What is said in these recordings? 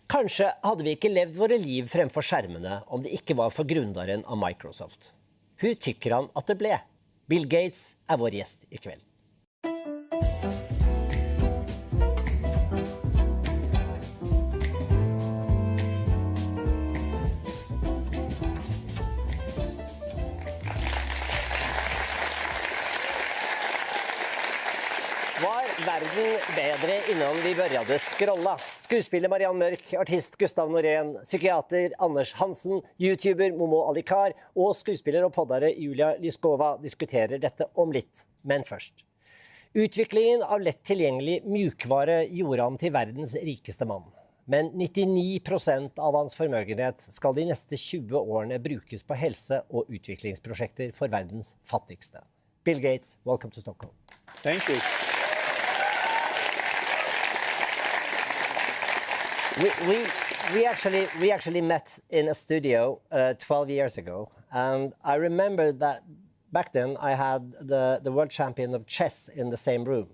Kanskje hadde vi ikke levd våre liv fremfor skjermene om det ikke var for grundaren av Microsoft. Hur tycker han at det ble? Bill Gates er vår gjest i kveld. Var verden bedre innan vi började scrolla? Skuespiller Marianne Mörck, artist Gustaf Norén, psykiater Anders Hansen, YouTuber Momo Alikar og skuespiller og poddare Julia Lyskova diskuterer dette om litt. Men først. Utviklingen av lett tilgjengelig mjukvare gjorde han til verdens rikeste mann. Men 99% av hans formøgenhet skal de neste 20 årene brukes på helse- og utviklingsprosjekter for verdens fattigste. Bill Gates, welcome to Stockholm. Thank you. We actually met in a studio 12 years ago, and I remember that back then I had the world champion of chess in the same room,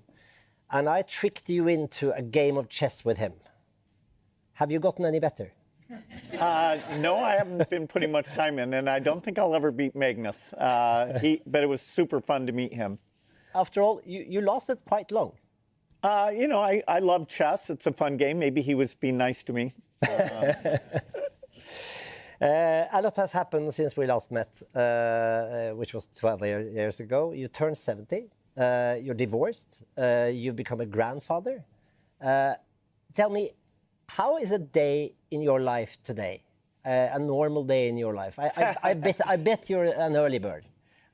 and I tricked you into a game of chess with him. Have you gotten any better? No, I haven't been putting much time in, and I don't think I'll ever beat Magnus. But it was super fun to meet him. After all, you lasted quite long. I love chess. It's a fun game. Maybe he was being nice to me. A lot has happened since we last met, which was 12 years ago. You turned 70. You're divorced. You've become a grandfather. Tell me, how is a day in your life today? A normal day in your life? I bet you're an early bird.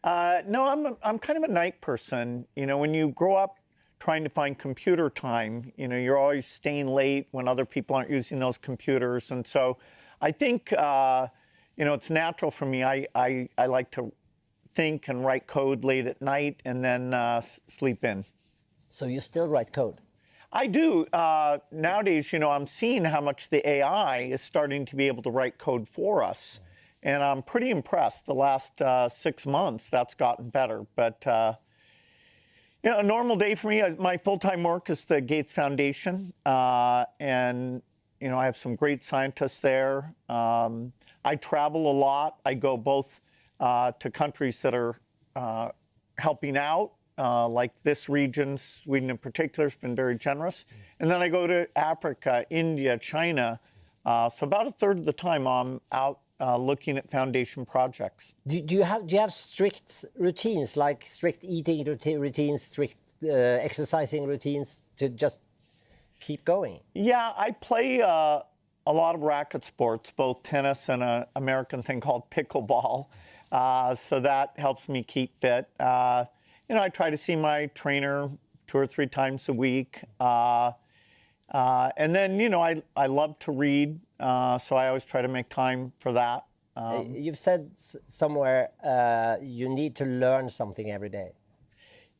No, I'm kind of a night person. When you grow up trying to find computer time, you're always staying late when other people aren't using those computers. And so I think, it's natural for me. I like to think and write code late at night and then sleep in. So you still write code? I do. Nowadays, I'm seeing how much the AI is starting to be able to write code for us. And I'm pretty impressed. The last 6 months, that's gotten better. But a normal day for me, my full-time work is the Gates Foundation. And, I have some great scientists there. I travel a lot. I go both to countries that are helping out, like this region, Sweden in particular, has been very generous. And then I go to Africa, India, China. So about a third of the time I'm out looking at foundation projects. Do you have strict routines, like strict eating routines, strict exercising routines to just keep going? Yeah, I play a lot of racket sports, both tennis and an American thing called pickleball. So that helps me keep fit. I try to see my trainer 2 or 3 times a week. And then, I love to read. So I always try to make time for that. You've said somewhere you need to learn something every day.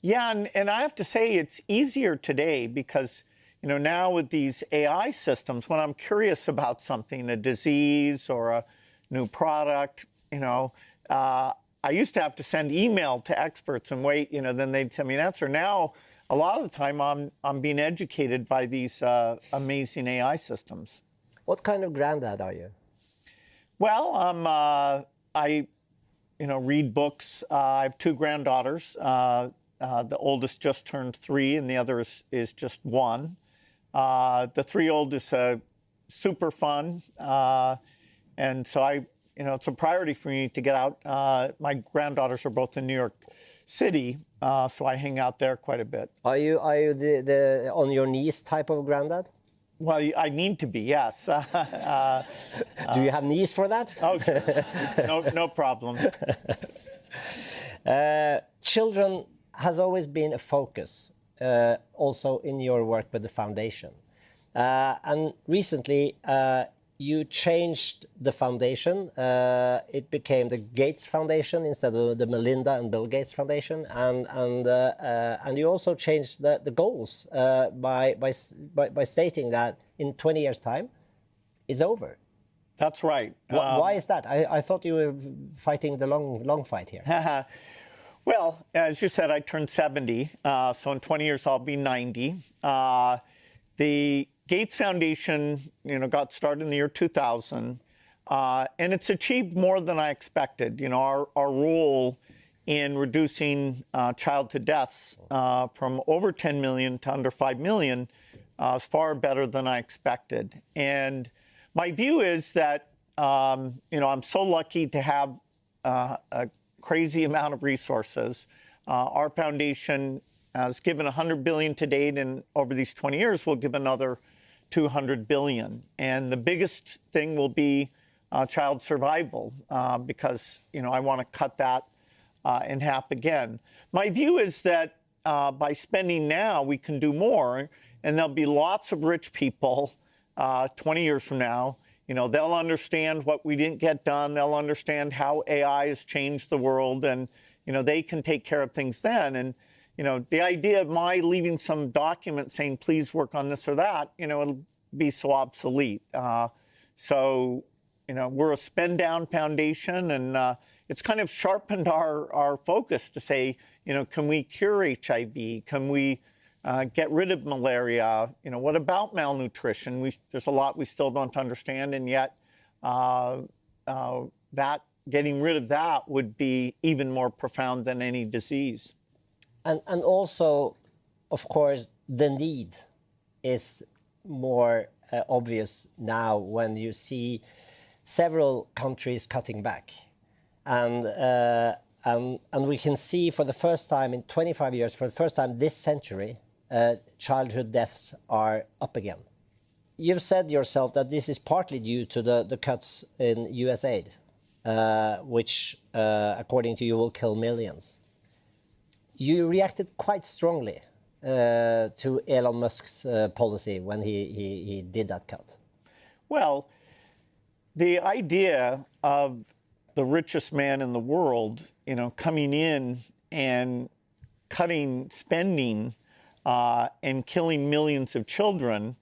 Yeah, and I have to say it's easier today because, now with these AI systems, when I'm curious about something, a disease or a new product, I used to have to send email to experts and wait, then they'd send me an answer. Now, a lot of the time I'm being educated by these amazing AI systems. What kind of granddad are you? Well, I read books. I have 2 granddaughters. The oldest just turned 3, and the other is just 1. The 3 oldest super fun, and so it's a priority for me to get out. My granddaughters are both in New York City, so I hang out there quite a bit. Are you the on your knees type of granddad? Well, I need to be, yes. Do you have knees for that? Oh, sure. No problem. Children has always been a focus, also in your work with the foundation. And recently, you changed the foundation. It became the Gates Foundation instead of the Melinda and Bill Gates Foundation, and you also changed the goals by stating that in 20 years' time, it's over. That's right. Why is that? I thought you were fighting the long fight here. Well, as you said, I turned 70, so in 20 years I'll be 90. Gates Foundation, got started in the year 2000, and it's achieved more than I expected. Our role in reducing childhood deaths from over 10 million to under 5 million is far better than I expected. And my view is that, I'm so lucky to have a crazy amount of resources. Our foundation has given $100 billion to date, and over these 20 years, we'll give another $200 billion. And the biggest thing will be child survival, because, I want to cut that in half again. My view is that by spending now, we can do more, and there'll be lots of rich people 20 years from now. They'll understand what we didn't get done. They'll understand how AI has changed the world, and, they can take care of things then. And, the idea of my leaving some document saying, please work on this or that, it'll be so obsolete. So, we're a spend down foundation, and it's kind of sharpened our focus to say, can we cure HIV? Can we get rid of malaria? What about malnutrition? There's a lot we still don't understand, and yet that getting rid of that would be even more profound than any disease. And also, of course, the need is more obvious now when you see several countries cutting back. And we can see for the first time in 25 years, for the first time this century, childhood deaths are up again. You've said yourself that this is partly due to the cuts in US aid, which, according to you, will kill millions. You reacted quite strongly to Elon Musk's policy when he did that cut. Well, the idea of the richest man in the world, coming in and cutting spending and killing millions of children,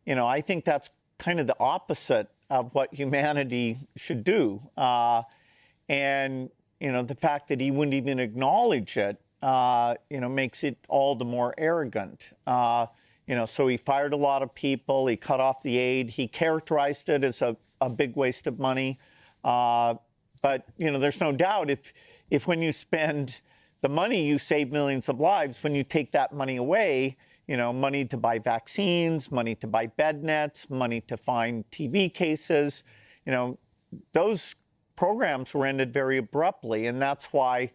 I think that's kind of the opposite of what humanity should do. And, the fact that he wouldn't even acknowledge it, makes it all the more arrogant. So he fired a lot of people, he cut off the aid, he characterized it as a big waste of money. But, there's no doubt if when you spend the money, you save millions of lives. When you take that money away, money to buy vaccines, money to buy bed nets, money to find TB cases, those programs were ended very abruptly. And that's why,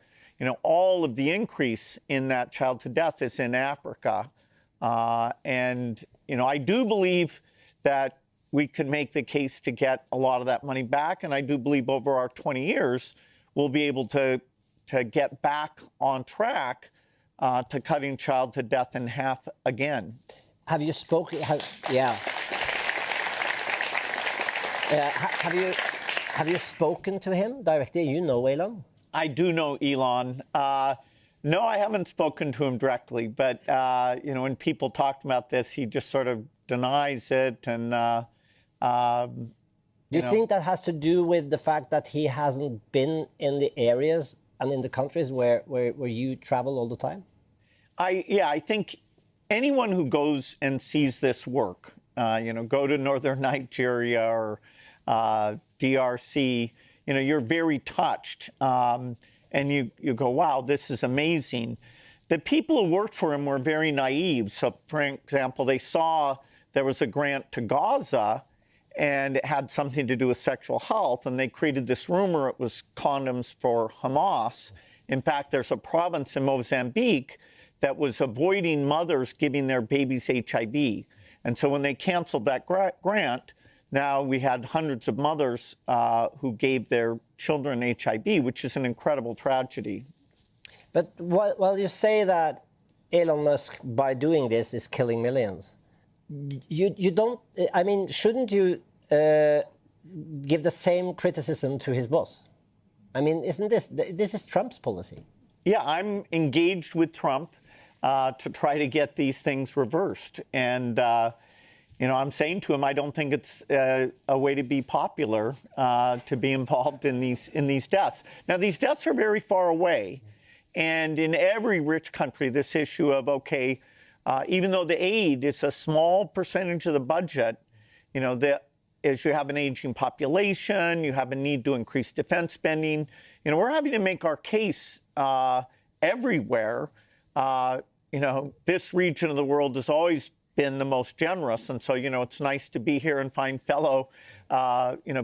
all of the increase in that childhood death is in Africa. And, I do believe that we could make the case to get a lot of that money back. And I do believe over our 20 years, we'll be able to get back on track to cutting childhood death in half again. Have you spoken? Have you spoken to him directly? You know Elon? I do know Elon. No, I haven't spoken to him directly, but when people talked about this, he just sort of denies it. And do you think that has to do with the fact that he hasn't been in the areas and in the countries where you travel all the time? I think anyone who goes and sees this work, go to northern Nigeria or DRC, you're very touched. And you go, wow, this is amazing. The people who worked for him were very naive. So, for example, they saw there was a grant to Gaza, and it had something to do with sexual health, and they created this rumor it was condoms for Hamas. In fact, there's a province in Mozambique that was avoiding mothers giving their babies HIV. And so when they canceled that grant, now we had hundreds of mothers who gave their children HIV, which is an incredible tragedy. But while you say that Elon Musk, by doing this, is killing millions, you don't, I mean, shouldn't you give the same criticism to his boss? I mean, isn't this is Trump's policy? Yeah, I'm engaged with Trump to try to get these things reversed. And, I'm saying to him, I don't think it's a way to be popular to be involved in these deaths. Now, these deaths are very far away. And in every rich country, this issue of, okay, even though the aid is a small percentage of the budget, as you have an aging population, you have a need to increase defense spending. We're having to make our case everywhere. This region of the world has always been the most generous. And so, it's nice to be here and find fellow,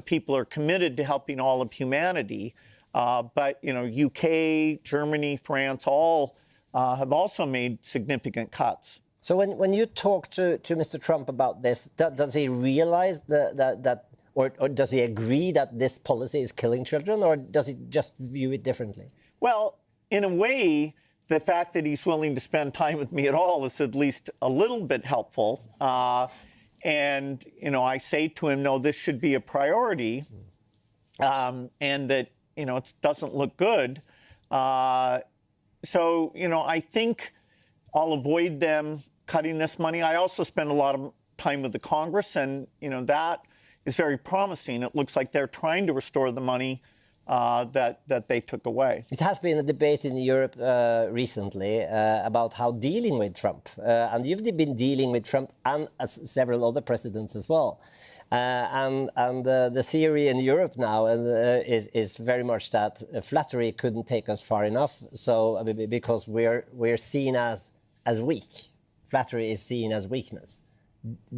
people are committed to helping all of humanity. But, UK, Germany, France, all have also made significant cuts. So when you talk to Mr. Trump about this, does he realize that or does he agree that this policy is killing children, or does he just view it differently? Well, in a way, the fact that he's willing to spend time with me at all is at least a little bit helpful. And, I say to him, no, this should be a priority, and that, it doesn't look good. So, I think I'll avoid them cutting this money. I also spend a lot of time with the Congress, and, that is very promising. It looks like they're trying to restore the money that they took away. It has been a debate in Europe recently about how dealing with Trump. And you've been dealing with Trump and several other presidents as well. And the theory in Europe now is very much that flattery couldn't take us far enough. So because we're seen as weak, flattery is seen as weakness.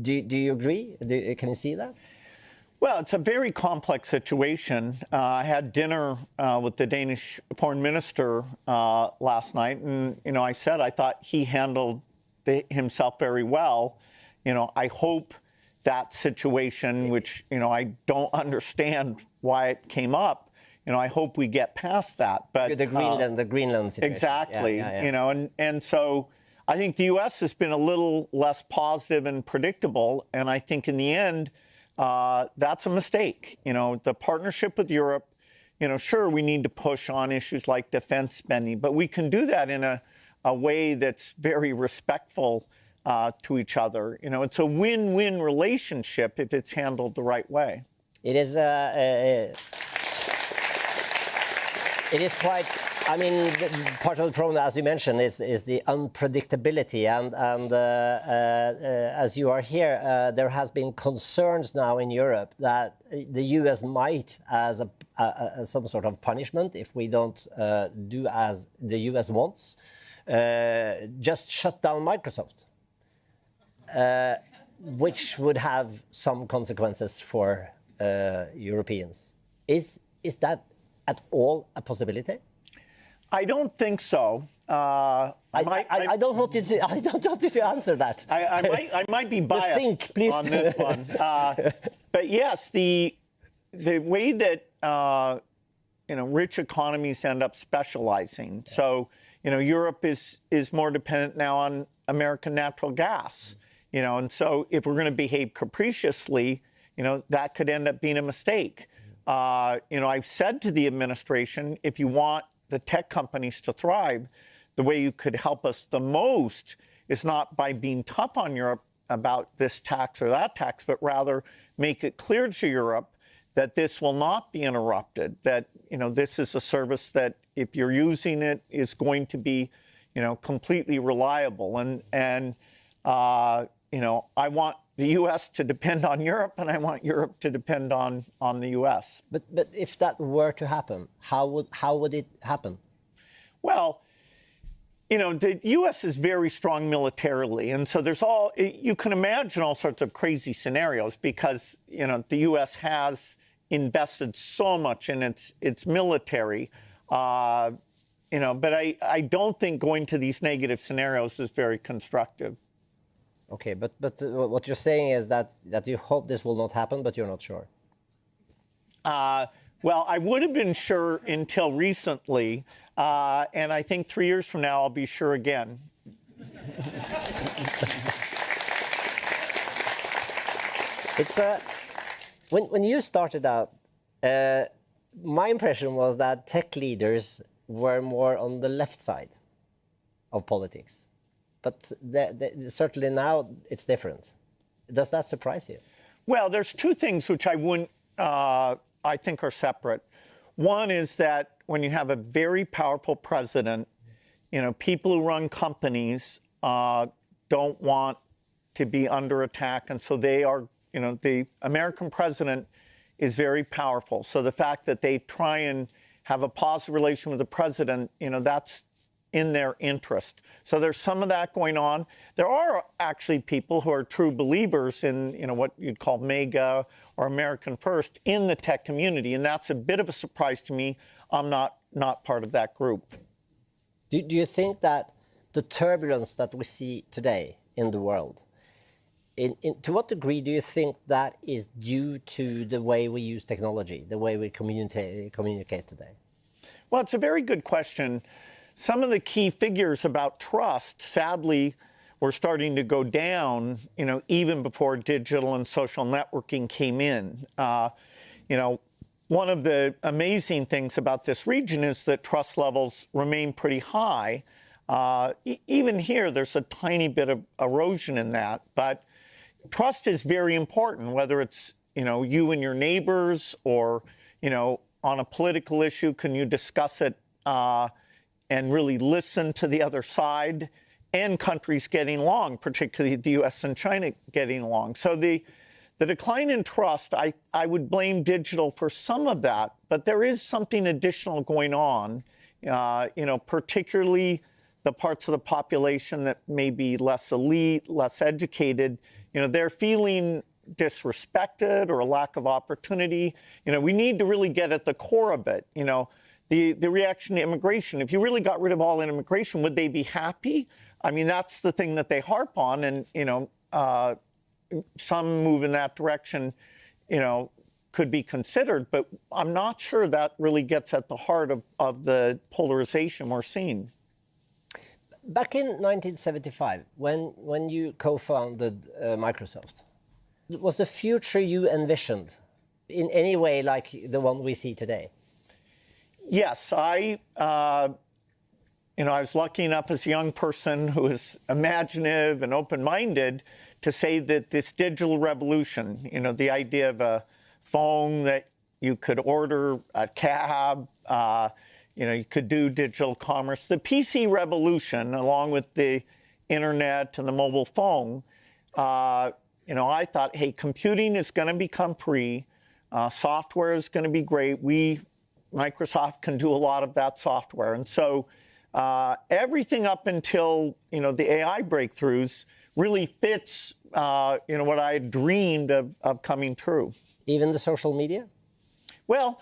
Do you agree? Can you see that? Well, it's a very complex situation. I had dinner with the Danish foreign minister last night, and I said I thought he handled himself very well. I hope that situation, which I don't understand why it came up, I hope we get past that. But the Greenland situation. Exactly. And so I think the U.S. has been a little less positive and predictable, and I think in the end, that's a mistake. The partnership with Europe, sure, we need to push on issues like defense spending, but we can do that in a way that's very respectful to each other. It's a win-win relationship if it's handled the right way. It is quite. I mean, part of the problem, as you mentioned, is the unpredictability, and as you are here, there has been concerns now in Europe that the U.S. might, as some sort of punishment, if we don't do as the U.S. wants, just shut down Microsoft, which would have some consequences for Europeans. Is that at all a possibility? I don't think so. I don't want you to. I don't want you to answer that. I might be biased on this one. But yes, the way that rich economies end up specializing. So Europe is more dependent now on American natural gas. And so if we're going to behave capriciously, that could end up being a mistake. I've said to the administration, if you want the tech companies to thrive, the way you could help us the most is not by being tough on Europe about this tax or that tax, but rather make it clear to Europe that this will not be interrupted, that this is a service that if you're using it is going to be completely reliable. And I want the U.S. to depend on Europe, and I want Europe to depend on the U.S. But if that were to happen, how would it happen? Well, the U.S. is very strong militarily, and so you can imagine all sorts of crazy scenarios because the U.S. has invested so much in its military. But I don't think going to these negative scenarios is very constructive. Okay, but what you're saying is that you hope this will not happen, but you're not sure. Well, I would have been sure until recently, and I think 3 years from now I'll be sure again. It's when you started out, my impression was that tech leaders were more on the left side of politics. But certainly now it's different. Does that surprise you? Well, there's two things which I think are separate. One is that when you have a very powerful president, people who run companies don't want to be under attack. And so they are, the American president is very powerful. So the fact that they try and have a positive relation with the president, that's in their interest. So there's some of that going on. There are actually people who are true believers in, what you'd call MAGA or American First in the tech community. And that's a bit of a surprise to me. I'm not part of that group. Do you think that the turbulence that we see today in the world, to what degree do you think that is due to the way we use technology, the way we communicate today? Well, it's a very good question. Some of the key figures about trust, sadly, were starting to go down, even before digital and social networking came in. One of the amazing things about this region is that trust levels remain pretty high. Even here, there's a tiny bit of erosion in that, but trust is very important, whether it's, you and your neighbors or, on a political issue, can you discuss it and really listen to the other side, and countries getting along, particularly the U.S. and China getting along. So the decline in trust, I would blame digital for some of that, but there is something additional going on, particularly the parts of the population that may be less elite, less educated, they're feeling disrespected or a lack of opportunity. We need to really get at the core of it. The reaction to immigration, if you really got rid of all immigration, would they be happy? I mean, that's the thing that they harp on, and, some move in that direction, could be considered, but I'm not sure that really gets at the heart of the polarization we're seeing. Back in 1975, when you co-founded Microsoft, was the future you envisioned in any way like the one we see today? Yes, I was lucky enough as a young person who was imaginative and open-minded to say that this digital revolution, the idea of a phone that you could order a cab, you could do digital commerce. The PC revolution, along with the internet and the mobile phone, I thought, hey, computing is going to become free. Software is going to be great. Microsoft can do a lot of that software. And so everything up until, the AI breakthroughs really fits, what I had dreamed of coming true. Even the social media? Well,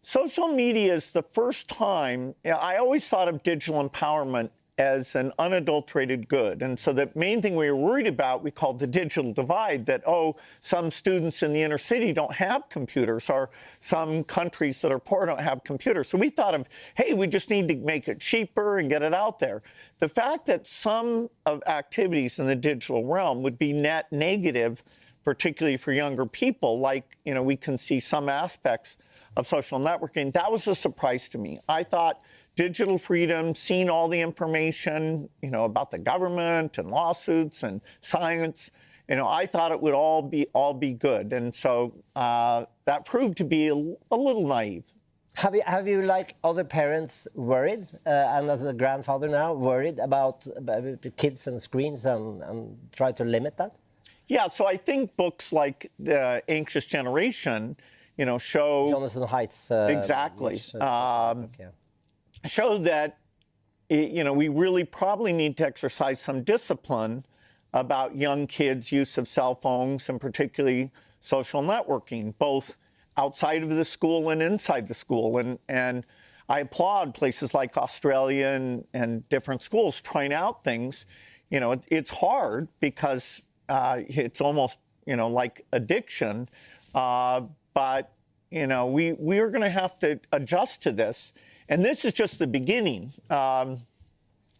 social media is the first time, I always thought of digital empowerment as an unadulterated good. And so the main thing we were worried about, we called the digital divide, that, some students in the inner city don't have computers, or some countries that are poor don't have computers. So we thought of, hey, we just need to make it cheaper and get it out there. The fact that some of activities in the digital realm would be net negative, particularly for younger people, like, we can see some aspects of social networking, that was a surprise to me. I thought digital freedom, seeing all the information, about the government and lawsuits and science, I thought it would all be good. And so that proved to be a little naive. Have you, like other parents, worried, and as a grandfather now, worried about the kids and screens and try to limit that? Yeah, so I think books like The Anxious Generation, show... Jonathan Haidt's... exactly. Show that, we really probably need to exercise some discipline about young kids' use of cell phones and particularly social networking, both outside of the school and inside the school. And I applaud places like Australia and different schools trying out things. It's hard because it's almost, like addiction. But, we are going to have to adjust to this. And this is just the beginning. The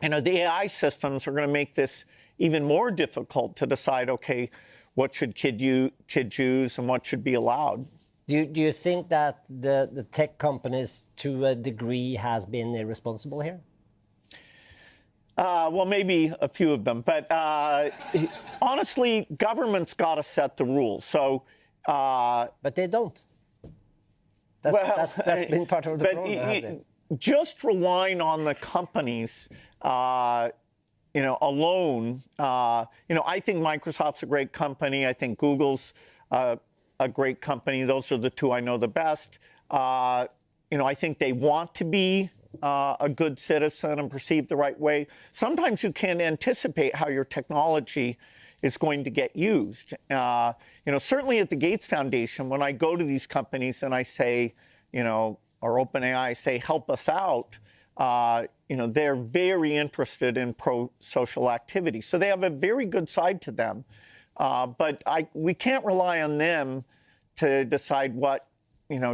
AI systems are going to make this even more difficult to decide, okay, what should kids use and what should be allowed. Do you think that the tech companies, to a degree, has been irresponsible here? Well, maybe a few of them. But honestly, government's got to set the rules. So, but they don't. That's been part of the problem. Just relying on the companies, alone, I think Microsoft's a great company. I think Google's a great company. Those are the two I know the best. I think they want to be a good citizen and perceived the right way. Sometimes you can't anticipate how your technology is going to get used. Certainly at the Gates Foundation, when I go to these companies and I say, or OpenAI, say, help us out, they're very interested in pro-social activity. So they have a very good side to them. But we can't rely on them to decide what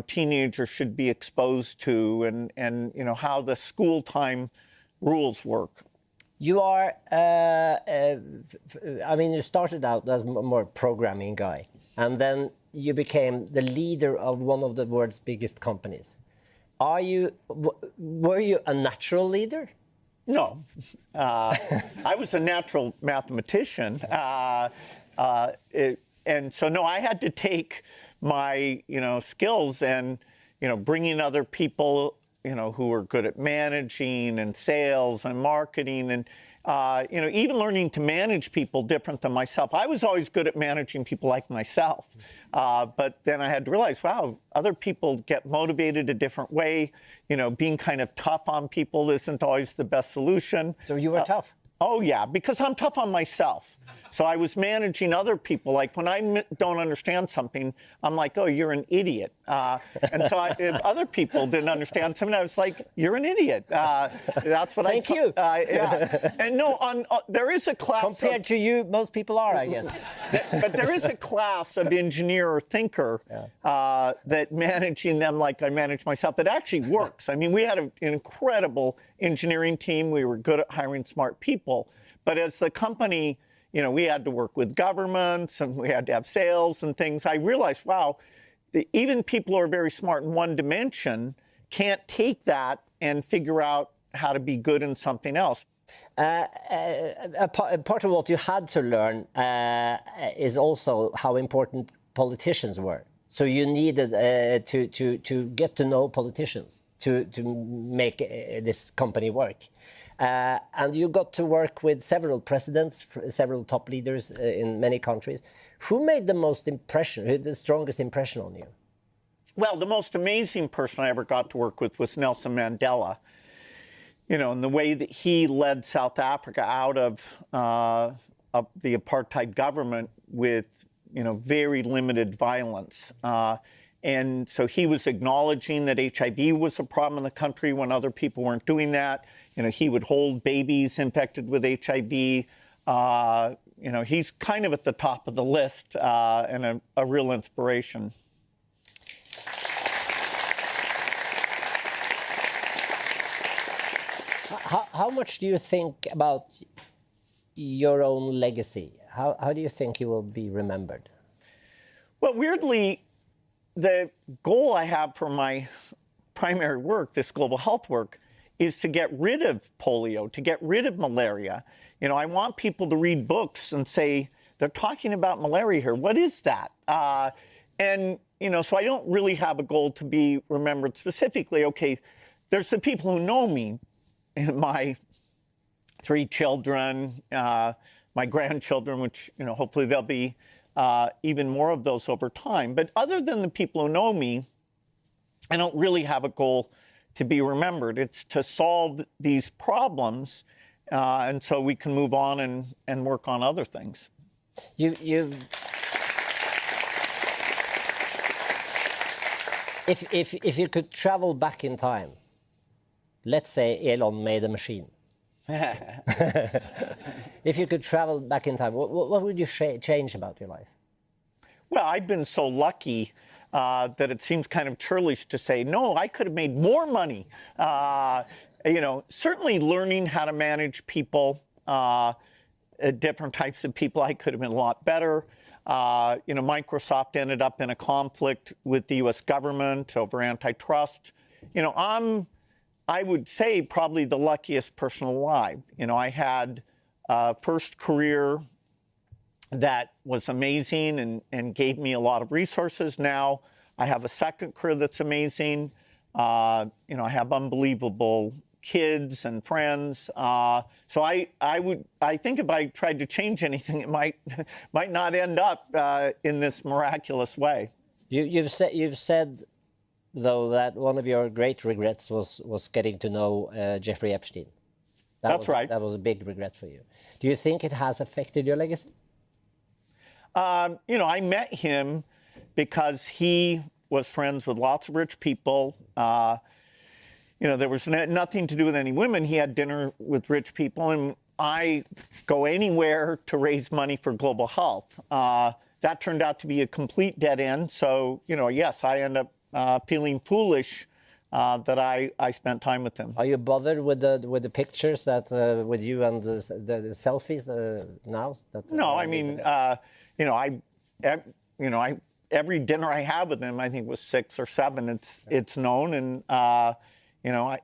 teenagers should be exposed to and how the school time rules work. You are, you started out as a more programming guy, and then you became the leader of one of the world's biggest companies. Were you a natural leader? No. I was a natural mathematician. And so, no, I had to take my, skills and, bringing other people, who were good at managing and sales and marketing and, even learning to manage people different than myself. I was always good at managing people like myself. But then I had to realize, wow, other people get motivated a different way. Being kind of tough on people isn't always the best solution. So you were tough? Oh, yeah, because I'm tough on myself. So I was managing other people. Like when I don't understand something, I'm like, oh, you're an idiot. And so if other people didn't understand something, I was like, you're an idiot. That's what Thank you. Yeah. And no, there is a class. Compared to you, most people are, I guess. But there is a class of engineer or thinker that managing them like I manage myself, it actually works. I mean, we had an incredible engineering team. We were good at hiring smart people. But as the company, we had to work with governments and we had to have sales and things. I realized, wow, even people who are very smart in one dimension can't take that and figure out how to be good in something else. Part of what you had to learn is also how important politicians were. So you needed to get to know politicians to make this company work. And you got to work with several presidents, several top leaders in many countries. Who made the most impression, who had the strongest impression on you? Well, the most amazing person I ever got to work with was Nelson Mandela. And the way that he led South Africa out of the apartheid government with, very limited violence. And so he was acknowledging that HIV was a problem in the country when other people weren't doing that. He would hold babies infected with HIV. He's kind of at the top of the list and a real inspiration. How much do you think about your own legacy? How do you think you will be remembered? Well, weirdly, the goal I have for my primary work, this global health work, is to get rid of polio, to get rid of malaria. I want people to read books and say, they're talking about malaria here. What is that? So I don't really have a goal to be remembered specifically. Okay, there's the people who know me, my 3 children, my grandchildren, which, hopefully there'll be even more of those over time. But other than the people who know me, I don't really have a goal to be remembered. It's to solve these problems, and so we can move on and work on other things. If you could travel back in time, let's say Elon made a machine. If you could travel back in time, what would you change about your life? Well, I've been so lucky that it seems kind of churlish to say, no, I could have made more money. Certainly learning how to manage people, different types of people, I could have been a lot better. Microsoft ended up in a conflict with the U.S. government over antitrust. I would say probably the luckiest person alive. I had a first career that was amazing and gave me a lot of resources. Now I have a second career that's amazing. I have unbelievable kids and friends. So I think if I tried to change anything, it might not end up in this miraculous way. You've said though that one of your great regrets was getting to know Jeffrey Epstein. That's right. That was a big regret for you. Do you think it has affected your legacy? You know, I met him because he was friends with lots of rich people. You know, there was nothing to do with any women. He had dinner with rich people, and I go anywhere to raise money for global health. That turned out to be a complete dead end. So, you know, yes, I end up feeling foolish that I spent time with him. Are you bothered with the pictures that with you and the selfies now? No, I mean, you know, every dinner I had with him, I think was 6 or 7. It's known, and you know,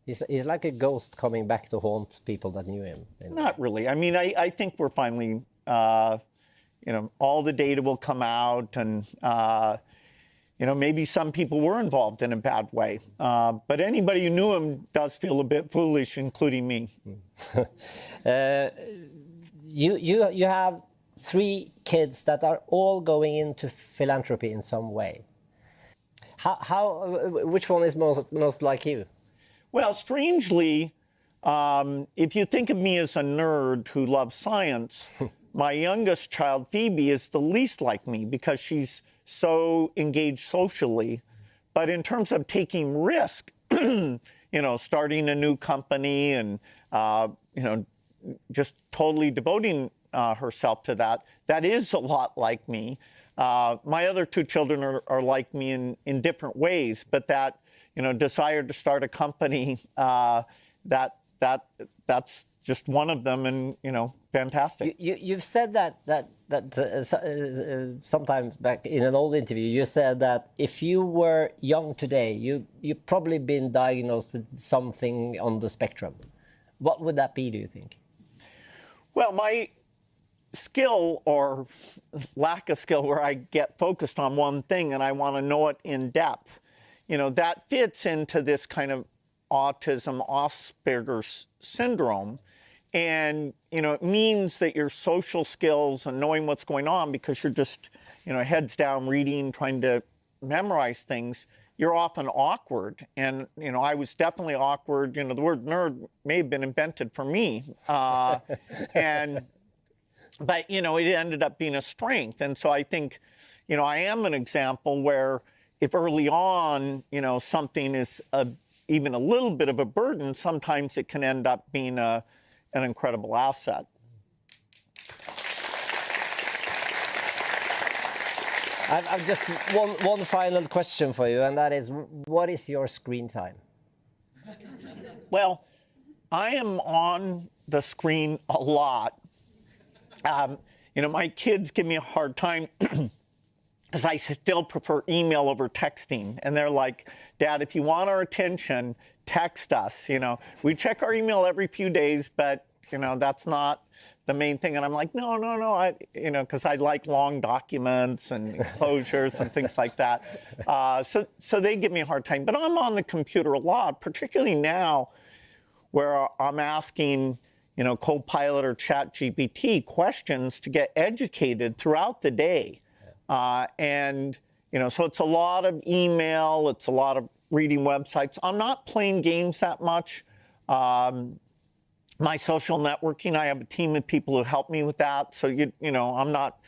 He's like a ghost coming back to haunt people that knew him. Not really. I mean, I think we're finally, you know, all the data will come out, and you know, maybe some people were involved in a bad way. But anybody who knew him does feel a bit foolish, including me. You have 3 kids that are all going into philanthropy in some way. Which one is most like you? Well, strangely, if you think of me as a nerd who loves science, my youngest child, Phoebe, is the least like me because she's so engaged socially. But in terms of taking risk, you know, starting a new company and, you know, just totally devoting herself to that, that is a lot like me. My other 2 children are like me in different ways, but that, you know, desire to start a company, that's just one of them, and, you know, fantastic. You've said that sometimes back in an old interview, you said that if you were young today, you've probably been diagnosed with something on the spectrum. What would that be, do you think? Well, my skill or lack of skill, where I get focused on one thing and I want to know it in depth, you know, that fits into this kind of autism, Asperger's syndrome. And, you know, it means that your social skills and knowing what's going on, because you're just, you know, heads down reading, trying to memorize things, you're often awkward. And, you know, I was definitely awkward. You know, the word nerd may have been invented for me. But, you know, it ended up being a strength. And so I think, you know, I am an example where if early on, you know, something is even a little bit of a burden, sometimes it can end up being an incredible asset. I've just one final question for you, and that is, what is your screen time? Well, I am on the screen a lot. You know, my kids give me a hard time because I still prefer email over texting. And they're like, Dad, if you want our attention, text us. You know, we check our email every few days, but, you know, that's not the main thing. And I'm like, no, you know, because I like long documents and enclosures and things like that. So they give me a hard time. But I'm on the computer a lot, particularly now where I'm asking, you know, Copilot or ChatGPT questions to get educated throughout the day. And, you know, so it's a lot of email, it's a lot of reading websites. I'm not playing games that much. My social networking, I have a team of people who help me with that. So, you know, I'm not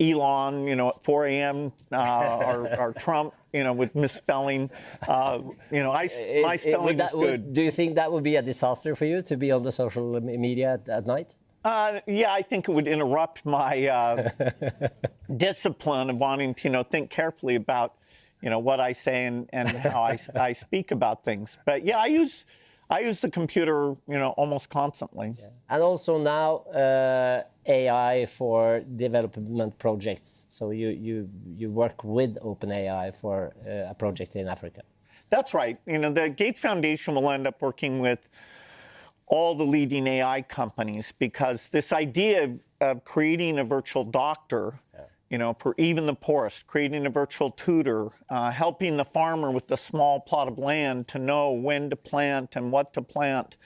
Elon, you know, at 4 a.m. Or Trump, you know, with misspelling. You know, my spelling is good. Do you think that would be a disaster for you to be on the social media at night? Yeah, I think it would interrupt my discipline of wanting to, you know, think carefully about, you know, what I say and how I speak about things. But yeah, I use the computer, you know, almost constantly. Yeah. And also now AI for development projects. So you work with OpenAI for a project in Africa. That's right. You know, the Gates Foundation will end up working with all the leading AI companies, because this idea of creating a virtual doctor you know, for even the poorest, creating a virtual tutor, helping the farmer with the small plot of land to know when to plant and what to plant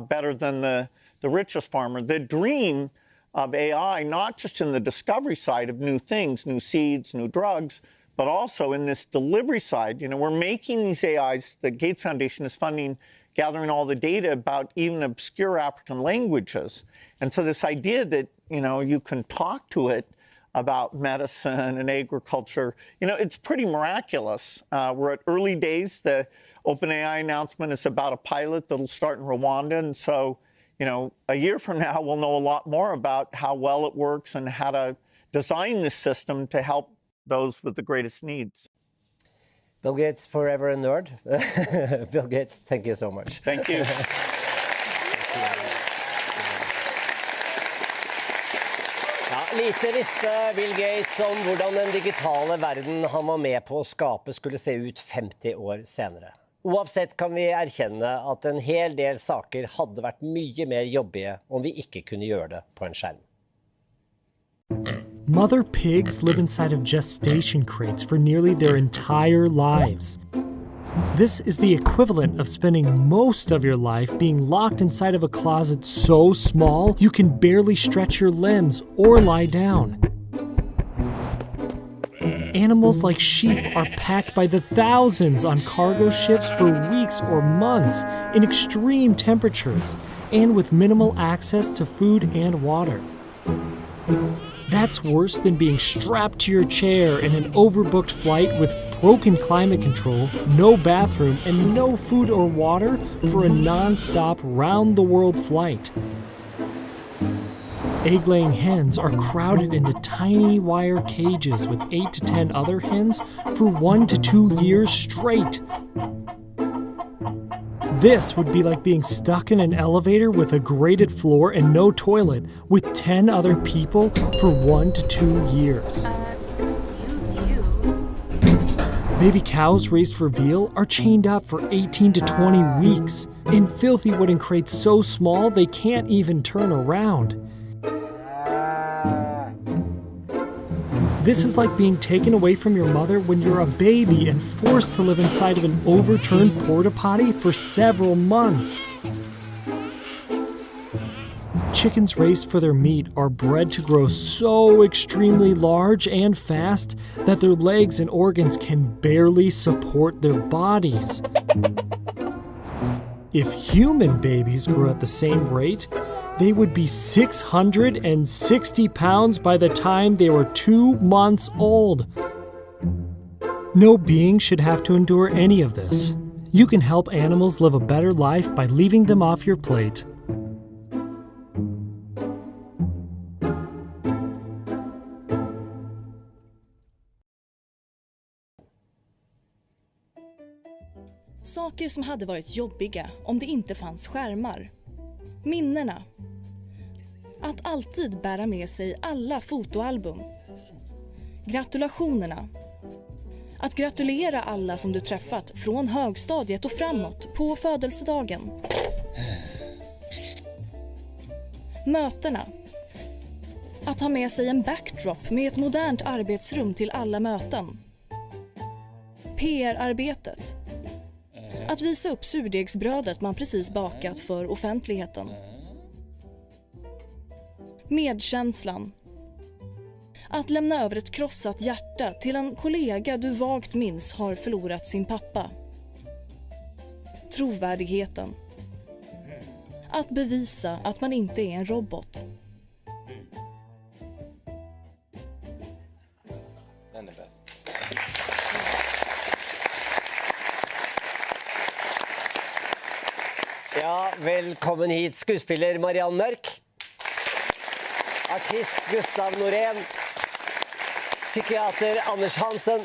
better than the richest farmer. The dream of AI, not just in the discovery side of new things, new seeds, new drugs, but also in this delivery side. You know, we're making these AIs, the Gates Foundation is funding, gathering all the data about even obscure African languages. And so this idea that, you know, you can talk to it about medicine and agriculture, you know, it's pretty miraculous. We're at early days. The OpenAI announcement is about a pilot that'll start in Rwanda. And so, you know, a year from now, we'll know a lot more about how well it works and how to design this system to help those with the greatest needs. Bill Gates, forever a nerd. Bill Gates, thank you so much. Thank you. Ja, lite visste Bill Gates om hvordan den digitale verden han var med på å skape skulle se ut 50 år senere. Oavsett kan vi erkjenne at en hel del saker hadde vært mye mer jobbige om vi ikke kunne gjøre det på en skjerm. Mother pigs live inside of gestation crates for nearly their entire lives. This is the equivalent of spending most of your life being locked inside of a closet so small you can barely stretch your limbs or lie down. Animals like sheep are packed by the thousands on cargo ships for weeks or months in extreme temperatures and with minimal access to food and water. That's worse than being strapped to your chair in an overbooked flight with broken climate control, no bathroom, and no food or water for a non-stop round-the-world flight. Egg-laying hens are crowded into tiny wire cages with 8 to 10 other hens for 1 to 2 years straight. This would be like being stuck in an elevator with a grated floor and no toilet with 10 other people for 1 to 2 years. Baby cows raised for veal are chained up for 18 to 20 weeks in filthy wooden crates so small they can't even turn around. This is like being taken away from your mother when you're a baby and forced to live inside of an overturned porta potty for several months. Chickens raised for their meat are bred to grow so extremely large and fast that their legs and organs can barely support their bodies. If human babies grew at the same rate, they would be 660 pounds by the time they were 2 months old. No being should have to endure any of this. You can help animals live a better life by leaving them off your plate. Saker som hade varit jobbiga om det inte fanns skärmar. Minnena. Att alltid bära med sig alla fotoalbum. Gratulationerna. Att gratulera alla som du träffat från högstadiet och framåt på födelsedagen. Mötena. Att ha med sig en backdrop med ett modernt arbetsrum till alla möten. PR-arbetet. Att visa upp surdegsbrödet man precis bakat för offentligheten. Medkänslan. Att lämna över ett krossat hjärta till en kollega du vagt minns har förlorat sin pappa. Trovärdigheten. Att bevisa att man inte är en robot. Den är bäst. Ja, velkommen hit, skuespiller Marianne Mörck. Artist Gustaf Norén. Psykiater Anders Hansen.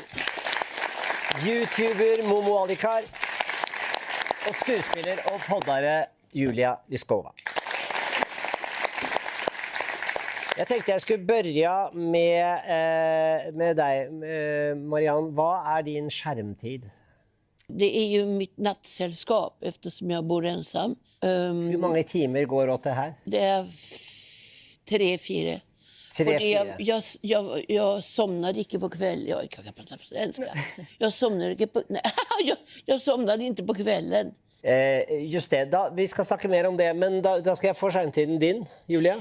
YouTuber Momo Alikar. Og skuespiller og poddare Julia Lyskova. Jeg tenkte jeg skulle begynne med deg, Marianne. Hva din skärmtid? Det är ju mitt nattsällskap eftersom jag bor ensam. Hur många timer går åt det här? Det är 3-4. Jag somnade inte på kvällen. Jag kan prata för svenska. Jag somnade inte på kvällen. Just det, vi ska snacka mer om det, men då ska jag få skärmtiden din, Julia.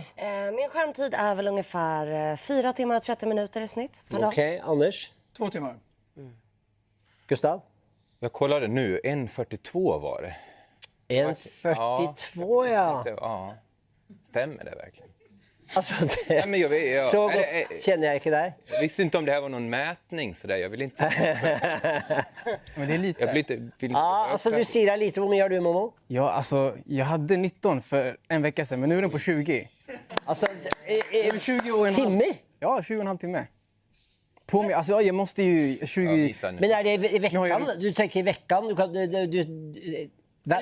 Min skärmtid är väl ungefär 4 timmar och 30 minuter i snitt per dag. Okej, Anders? 2 timmar. Gustav? Jag kollade nu, 1.42 var det. 1.42, ja. Ja. Stämmer det verkligen? Alltså, Nej, men så gott känner jag inte dig. Jag visste inte om det här var någon mätning så där. Jag vill inte. Men det är lite. Jag vill inte Alltså du säger lite, hur mycket gör du, Momo? Ja, alltså jag hade 19 för en vecka sedan, men nu är den på 20. Alltså, 20 och en timme? Ja, 20 och en halv timme. På mig, alltså jag måste ju 20... Men är det i veckan? Du tänker i veckan?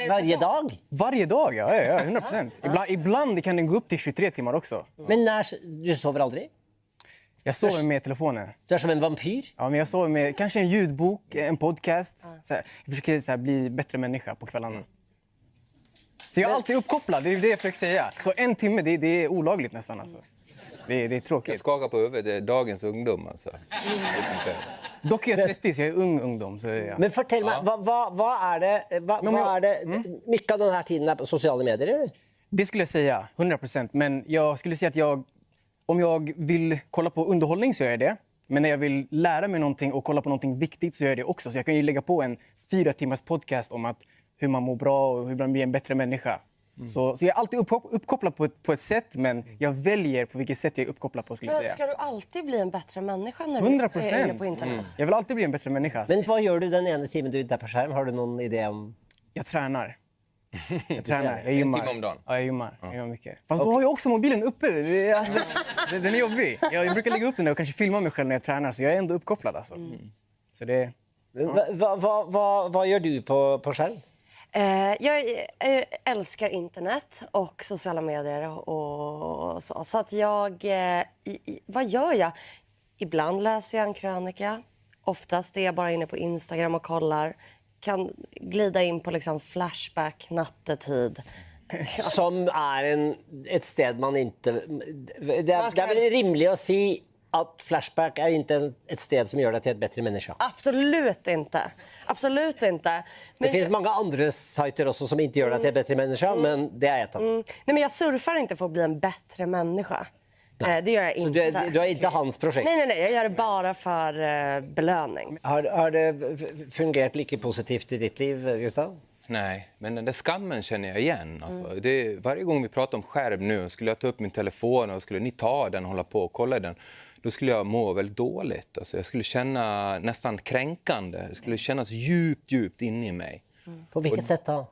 Varje dag? Varje dag, ja 100%. Ibland kan den gå upp till 23 timmar också. Men du sover aldrig? Jag sover med telefonen. Du är som en vampyr? Ja, men jag sover med kanske en ljudbok, en podcast. Så här, jag försöker så här, bli bättre människa på kvällarna. Så jag är alltid uppkopplad, det är det jag försöker säga. Så en timme, det är olagligt nästan alltså. Det är tråkigt. Jag skakar på huvudet, det är dagens ungdom alltså. Dock är jag 30 så jag är ung ungdom. Så ja. Men fortell mig, vad är det mycket av den här tiden är på sociala medier? Eller? Det skulle jag säga, 100%. Men jag skulle säga att om jag vill kolla på underhållning så gör jag det. Men när jag vill lära mig någonting och kolla på någonting viktigt så gör jag det också. Så jag kan ju lägga på en 4 timmars podcast om hur man mår bra och hur man blir en bättre människa. Så jag är alltid uppkopplad på ett sätt, men jag väljer på vilket sätt jag är uppkopplad på, skulle jag säga. Ska du alltid bli en bättre människa när 100%. du är inne på internet? Jag vill alltid bli en bättre människa. Men vad gör du den ena timmen du är där på skärm? Har du någon idé om? Jag tränar. Jag gymmar. En timme om dagen? Ja, jag gymmar. Jag gör mycket. Fast då har jag också mobilen uppe. Den är jobbig. Jag brukar lägga upp den där och kanske filma mig själv när jag tränar, så jag är ändå uppkopplad alltså. Så det... Vad gör du på skärm? Jag älskar internet och sociala medier och så. Så att vad gör jag? Ibland läser jag en krönika. Oftast är jag bara inne på Instagram och kollar. Kan glida in på liksom Flashback nattetid. Som är ett sted man inte... Det är väl rimligt att säga att Flashback är inte ett sted som gör dig till ett bättre människa. Absolut inte. Absolut inte. Men det finns många andra sajter också som inte gör dig till ett bättre människa, men det är ett av dem. Nej, men jag surfar inte för att bli en bättre människa. Det gör jag inte. Så du är inte hans projekt? Nej. Jag gör det bara för belöning. Har det fungerat lika positivt i ditt liv, Gustaf? Nej, men den där skammen känner jag igen. Alltså, varje gång vi pratar om skärm nu, skulle jag ta upp min telefon och skulle ni ta den och hålla på och kolla den, då skulle jag må väldigt dåligt. Alltså, jag skulle känna nästan kränkande. Det skulle kännas djupt inne i mig. På vilket sätt då?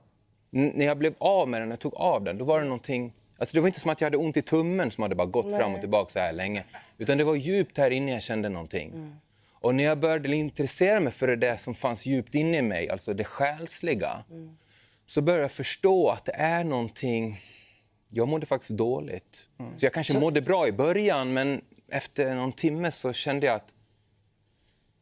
När jag blev av med den, när jag tog av den, då var det någonting... Alltså, det var inte som att jag hade ont i tummen som hade bara gått fram och tillbaka så här länge. Utan det var djupt här inne jag kände någonting. Och när jag började intressera mig för det som fanns djupt inne i mig, alltså det själsliga, så började jag förstå att det är någonting... Jag mådde faktiskt dåligt. Så jag kanske mådde bra i början, men efter någon timme så kände jag att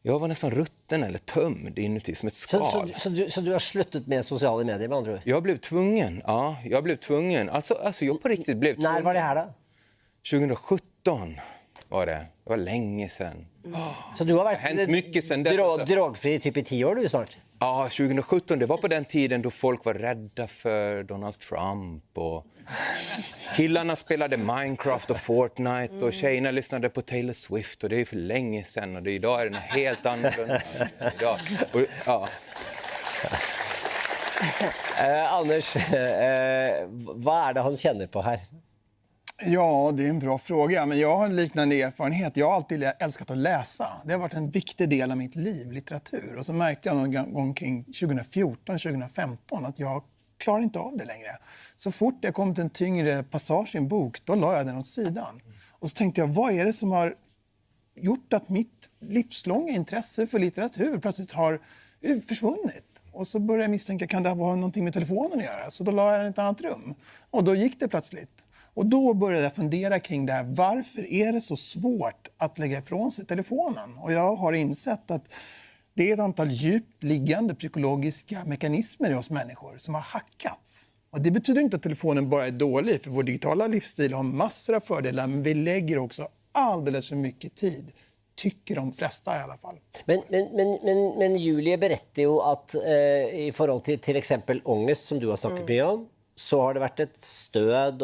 jag var nästan rutten eller tömd inuti som ett skal. Så du har slutat med sociala medier, med andra ord? Jag blev tvungen, jag blev tvungen. Alltså jag på riktigt blev tvungen. När var det här då? 2017 var det. Det var länge sedan. Så du har varit hänt mycket sedan dess. Drogfri typ i 10 år du snart? Ja, 2017, det var på den tiden då folk var rädda för Donald Trump och killarna spelade Minecraft och Fortnite och tjejerna lyssnade på Taylor Swift, och det är för länge sedan, och idag är den helt annorlunda. Anders, vad är det han känner på här? Ja, det är en bra fråga. Men jag har en liknande erfarenhet. Jag har alltid älskat att läsa. Det har varit en viktig del av mitt liv, litteratur. Och så märkte jag någon gång kring 2014-2015 att jag klarar inte av det längre. Så fort jag kom till en tyngre passage i en bok, då la jag den åt sidan. Och så tänkte jag, vad är det som har gjort att mitt livslånga intresse för litteratur plötsligt har försvunnit? Och så började jag misstänka, kan det ha någonting med telefonen att göra? Så då la jag den i ett annat rum. Och då gick det plötsligt. Och då började jag fundera kring det här. Varför är det så svårt att lägga ifrån sig telefonen? Och jag har insett att det är ett antal djupt liggande psykologiska mekanismer i oss människor som har hackats. Och det betyder inte att telefonen bara är dålig, för vår digitala livsstil har massor av fördelar, men vi lägger också alldeles för mycket tid. Tycker de flesta i alla fall. Men Julie berättar ju att i förhållande till exempel ångest som du har snackat med om, så har det varit ett stöd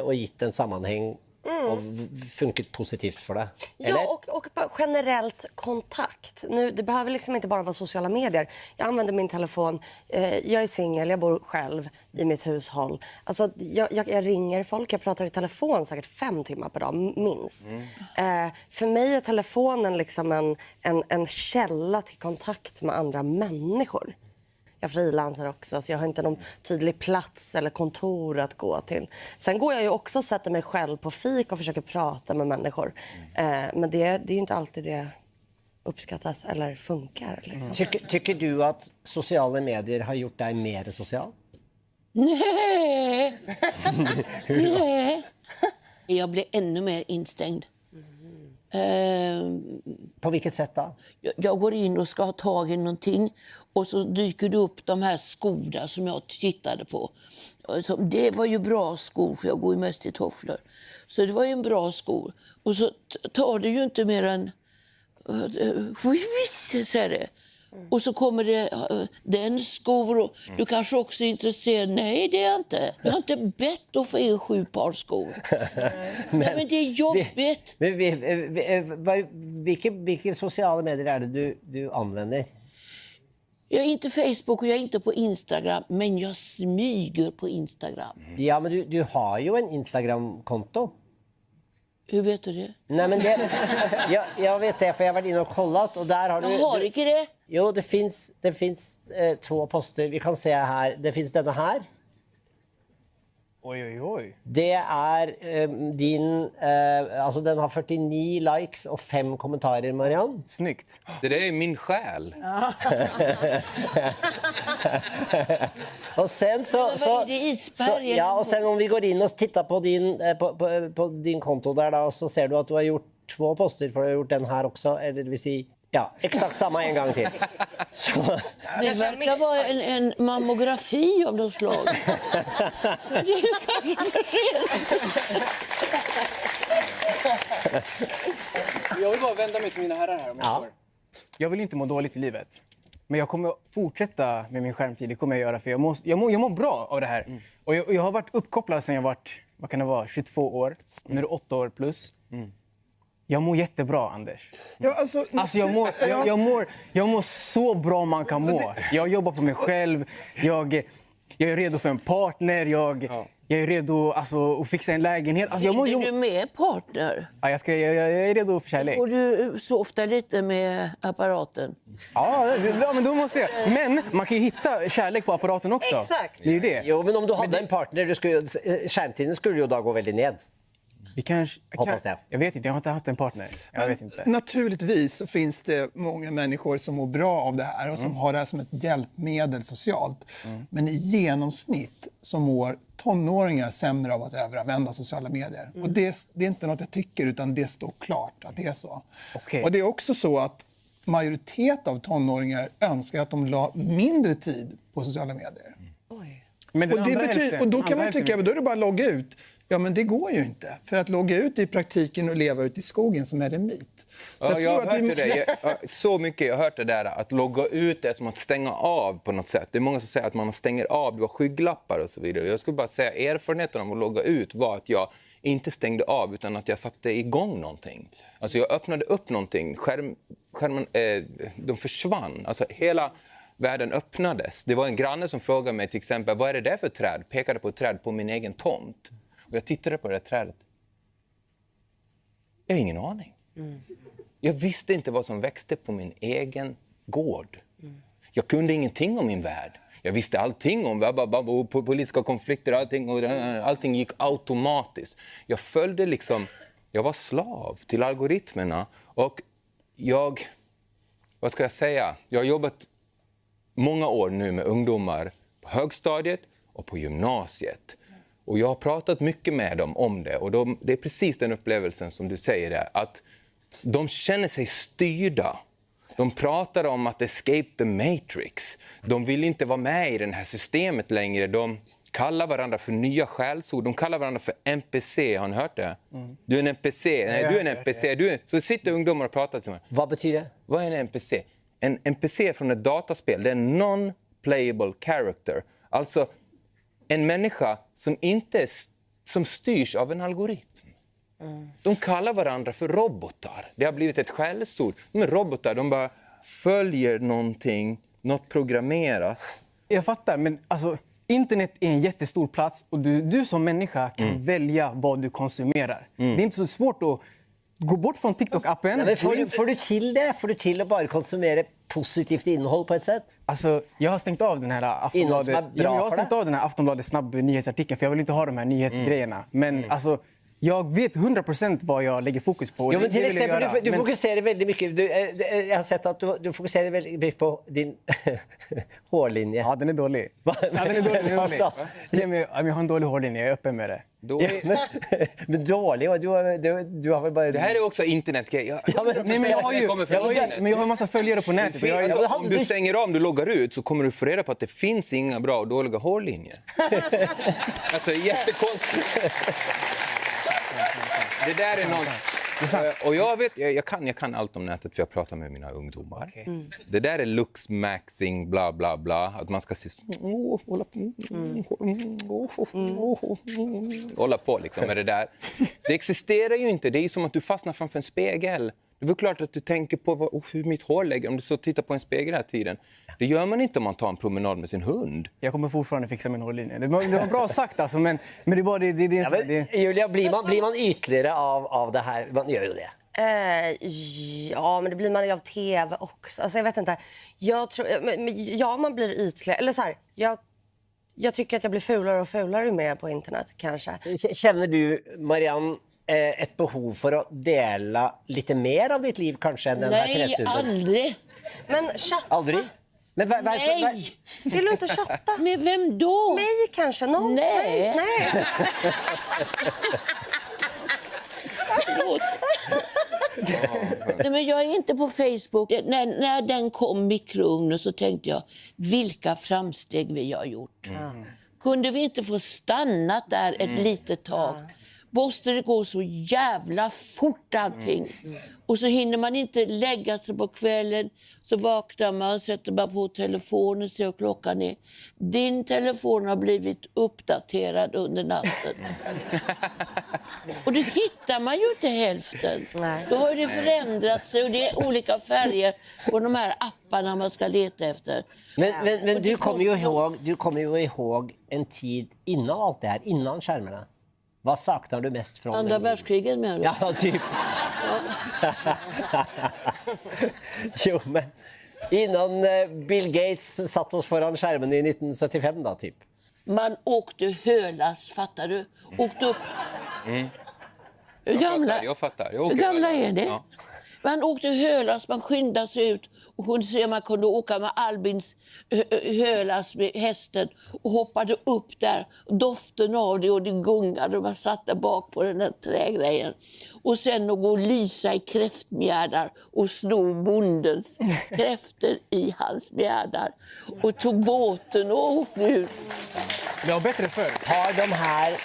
och gett en sammanhang och funkat positivt för det. Eller? Ja, och generellt kontakt. Nu, det behöver liksom inte bara vara sociala medier. Jag använder min telefon. Jag är singel, jag bor själv i mitt hushåll. Alltså, jag ringer folk, jag pratar i telefon säkert 5 timmar per dag, minst. För mig är telefonen liksom en källa till kontakt med andra människor. Jag frilansar också, så jag har inte någon tydlig plats eller kontor att gå till. Sen går jag ju också och sätter mig själv på fik och försöker prata med människor. Men det är ju inte alltid det uppskattas eller funkar. Liksom. Tycker du att sociala medier har gjort dig mer social? Nej. Nej. Jag blir ännu mer instängd. På vilket sätt då? Jag går in och ska ha tag i någonting och så dyker det upp de här skorna som jag tittade på. Det var ju bra skor, för jag går ju mest i tofflor. Så det var ju en bra skor. Och så tar det ju inte mer än så är det. Och så kommer det den skor och du kanske också är intresserad. Nej, det är jag inte. Jag har inte bett att få in 7 par skor. Men det är jobbigt. Vilka sociala medier är det du använder? Jag är inte Facebook och jag är inte på Instagram, men jag smyger på Instagram. Ja, men du har ju en Instagram-konto. Hur vet du det? Nej, men jag vet det, för jag har varit inne och kollat och där har du... Jag har inte det. Jo, det finns 2 poster. Vi kan se här. Det finns denna här. Oj. Det är din... alltså den har 49 likes och 5 kommentarer, Marianne. Snyggt. Det där är min själ. Och sen ja, och sen om vi går in och tittar på din konto där då, så ser du att du har gjort 2 poster, för du har gjort den här också, eller det vill säga exakt samma en gång till. Så. Det verkar vara en mammografi av något slag. Det är ju kanske för sent. Jag vill bara vända mig till mina herrar här om jag får. Jag vill inte må dåligt i livet. Men jag kommer fortsätta med min skärmtid. Det kommer jag göra, för jag mår bra av det här. Och jag har varit uppkopplad sedan jag var, vad kan det vara, 22 år. Nu är det 8 år plus. Jag mår jättebra, Anders. Ja, alltså, jag mår så bra man kan må. Jag jobbar på mig själv. Jag är redo för en partner. Jag är redo att fixa en lägenhet. Alltså, Är du med partner? Ja, jag är redo för kärlek. Får du softa lite med apparaten? Ja, men då måste jag. Men man kan ju hitta kärlek på apparaten också. Exakt. Det är ju det. Jo, men om du hade en partner, skärmtiden skulle ju då gå väldigt ned. Hoppas det. Jag vet inte, jag har inte haft en partner. Jag vet inte. Naturligtvis så finns det många människor som mår bra av det här och som har det här som ett hjälpmedel socialt. Men i genomsnitt så mår tonåringar sämre av att överanvända sociala medier. Och det är inte något jag tycker, utan det står klart att det är så. Okay. Och det är också så att majoritet av tonåringar önskar att de la mindre tid på sociala medier. Men och då kan man tycka att då är det bara att logga ut. Ja, men det går ju inte. För att logga ut i praktiken och leva ut i skogen som är remit. Jag har hört det. Så mycket jag har hört det där. Att logga ut är som att stänga av på något sätt. Det är många som säger att man stänger av, du har skygglappar och så vidare. Jag skulle bara säga erfarenheten av att logga ut var att jag inte stängde av, utan att jag satte igång någonting. Alltså jag öppnade upp någonting. Skärmen, de försvann. Alltså hela världen öppnades. Det var en granne som frågade mig till exempel, vad är det där för träd? Pekade på ett träd på min egen tomt. Och jag tittade på det trädet. Jag har ingen aning. Jag visste inte vad som växte på min egen gård. Jag kunde ingenting om min värld. Jag visste allting om politiska konflikter, allting gick automatiskt. Jag följde liksom, jag var slav till algoritmerna. Och vad ska jag säga? Jag har jobbat många år nu med ungdomar på högstadiet och på gymnasiet. Och jag har pratat mycket med dem om det. Och det är precis den upplevelsen som du säger där. Att de känner sig styrda. De pratar om att escape the matrix. De vill inte vara med i det här systemet längre. kallar varandra för nya skällsord. De kallar varandra för NPC. Har ni hört det? Du är en NPC. Nej, du är en NPC. Så sitter ungdomar och pratar till mig. Vad betyder det? Vad är en NPC? En NPC från ett dataspel, det är en non-playable character. Alltså en människa som styrs av en algoritm. De kallar varandra för robotar. Det har blivit ett skällsord. De är robotar, de bara följer någonting, något programmerat. Jag fattar, men alltså, internet är en jättestor plats och du som människa kan välja vad du konsumerar. Det är inte så svårt att gå bort från TikTok-appen. Nej, men får du till det? Får du till att bara konsumera positivt innehåll på ett sätt? Alltså, jag har stängt av den här Aftonbladet. Jag har stängt av den här Aftonbladet snabb nyhetsartikeln för jag vill inte ha de här nyhetsgrejerna. Men alltså, jag vet 100% vad jag lägger fokus på. Jo, men till exempel, du fokuserar väldigt mycket. Jag har sett att du fokuserar väldigt mycket på din hårlinje. Ja, den är dålig. Ja, den är dålig. Den är dålig. Ja, men jag har en dålig hårlinje, jag är öppen med det. Men dålig? Du har väl bara... Det här är också internetgrej. Nej, men jag har en massa följare på nätet. Om du stänger av, om du loggar ut så kommer du få reda på att det finns inga bra och dåliga hårlinjer. Alltså, jättekonstigt. Det där är något. Och jag kan allt om nätet för jag pratar med mina ungdomar. Okay. Det där är looks maxing bla bla bla, att man ska se hålla på liksom med det där. Det existerar ju inte. Det är som att du fastnar framför en spegel. Det är väl klart att du tänker på hur mitt hår lägger om du så tittar på en spegel här tiden. Det gör man inte om man tar en promenad med sin hund. Jag kommer fortfarande fixa min hårlinje. Det var bra sagt alltså, men det är bara det. Julia, blir man ytligare av det här? Man gör ju det. Ja, men det blir man ju av tv också. Alltså jag vet inte. Jag tror, man blir ytligare. Eller så här, jag tycker att jag blir fulare och fulare med på internet kanske. Känner du, Marianne, ett behov för att dela lite mer av ditt liv kanske än den här trästunden? Nej, aldrig. Men chatta. Aldrig? Men Nej. Vill du inte chatta? Med vem då? Mig kanske? Någon? Nej. Nej, men jag är inte på Facebook. När den kom, mikrougnen, så tänkte jag, vilka framsteg vi har gjort. Kunde vi inte få stannat där ett litet tag? Måste det gå så jävla fort allting? Och så hinner man inte lägga sig på kvällen. Så vaknar man, sätter man på telefonen och ser hur klockan är. Din telefon har blivit uppdaterad under natten. Och det hittar man ju inte hälften. Nej. Då har det förändrat sig och det är olika färger på de här apparna man ska leta efter. Men du kommer ju ihåg en tid innan allt det här, innan skärmarna. Vad saknar du mest från Andra världskriget med du? Ja, typ. Jo, men innan Bill Gates satt oss föran skärmen i 1975 då, typ. Man åkte hölas, fattar du? Åkte upp... Hur gamla är det? Ja. Man åkte hölas, man skyndade sig ut och kunde se man kunde åka med Albins hölas med hästen och hoppade upp där. Doften av det och det gungade och man satt där bak på den där trägrejen. Och sen att gå och lysa i kräftmjärdar och sno bondens kräfter i hans mjärdar. Och tog båten och åkte ut. Det var bättre förr. Har de här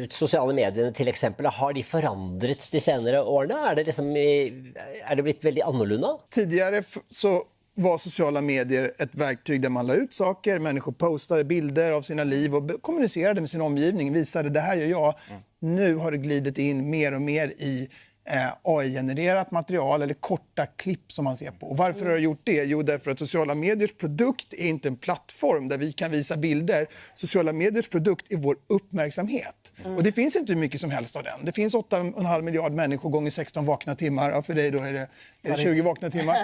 sociala medierna till exempel, har de förändrats de senare åren? Är det blivit väldigt annorlunda? Tidigare så var sociala medier ett verktyg där man la ut saker, människor postade bilder av sina liv och kommunicerade med sin omgivning, visade det här gör jag. Nu har det glidit in mer och mer i AI-genererat material eller korta klipp som man ser på. Och varför har det gjort det? Jo, därför att sociala mediers produkt är inte en plattform där vi kan visa bilder. Sociala mediers produkt är vår uppmärksamhet. Och det finns inte mycket som helst av den. Det finns 8,5 miljard människor gånger 16 vakna timmar. Ja, för dig då är det 20 vakna timmar.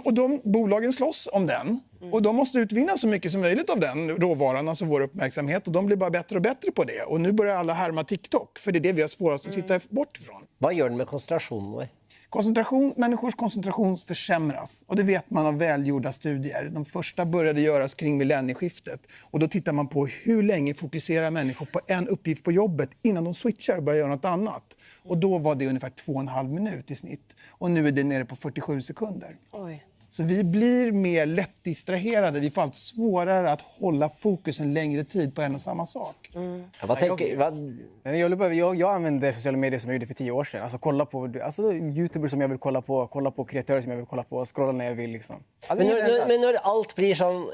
Och de bolagen slåss om den. Och de måste utvinna så mycket som möjligt av den råvaran, alltså vår uppmärksamhet. Och de blir bara bättre och bättre på det. Och nu börjar alla härma TikTok, för det är det vi har svårast att titta bort ifrån. Vad gör den med koncentrationen? Människors koncentration försämras. Och det vet man av välgjorda studier. De första började göras kring millennieskiftet. Och då tittar man på hur länge fokuserar människor på en uppgift på jobbet innan de switchar och börjar göra något annat. Och då var det ungefär 2,5 minut i snitt. Och nu är det nere på 47 sekunder. Oj. Så vi blir mer lätt distraherade. Vi får allt svårare att hålla fokus en längre tid på en och samma sak. Ja, vad tänker, Jag använder sociala medier som jag gjorde för 10 år sedan. Alltså kolla på YouTubers som jag vill kolla på kreatörer som jag vill kolla på, scrolla när jag vill liksom. Alltså, men när allt blir sån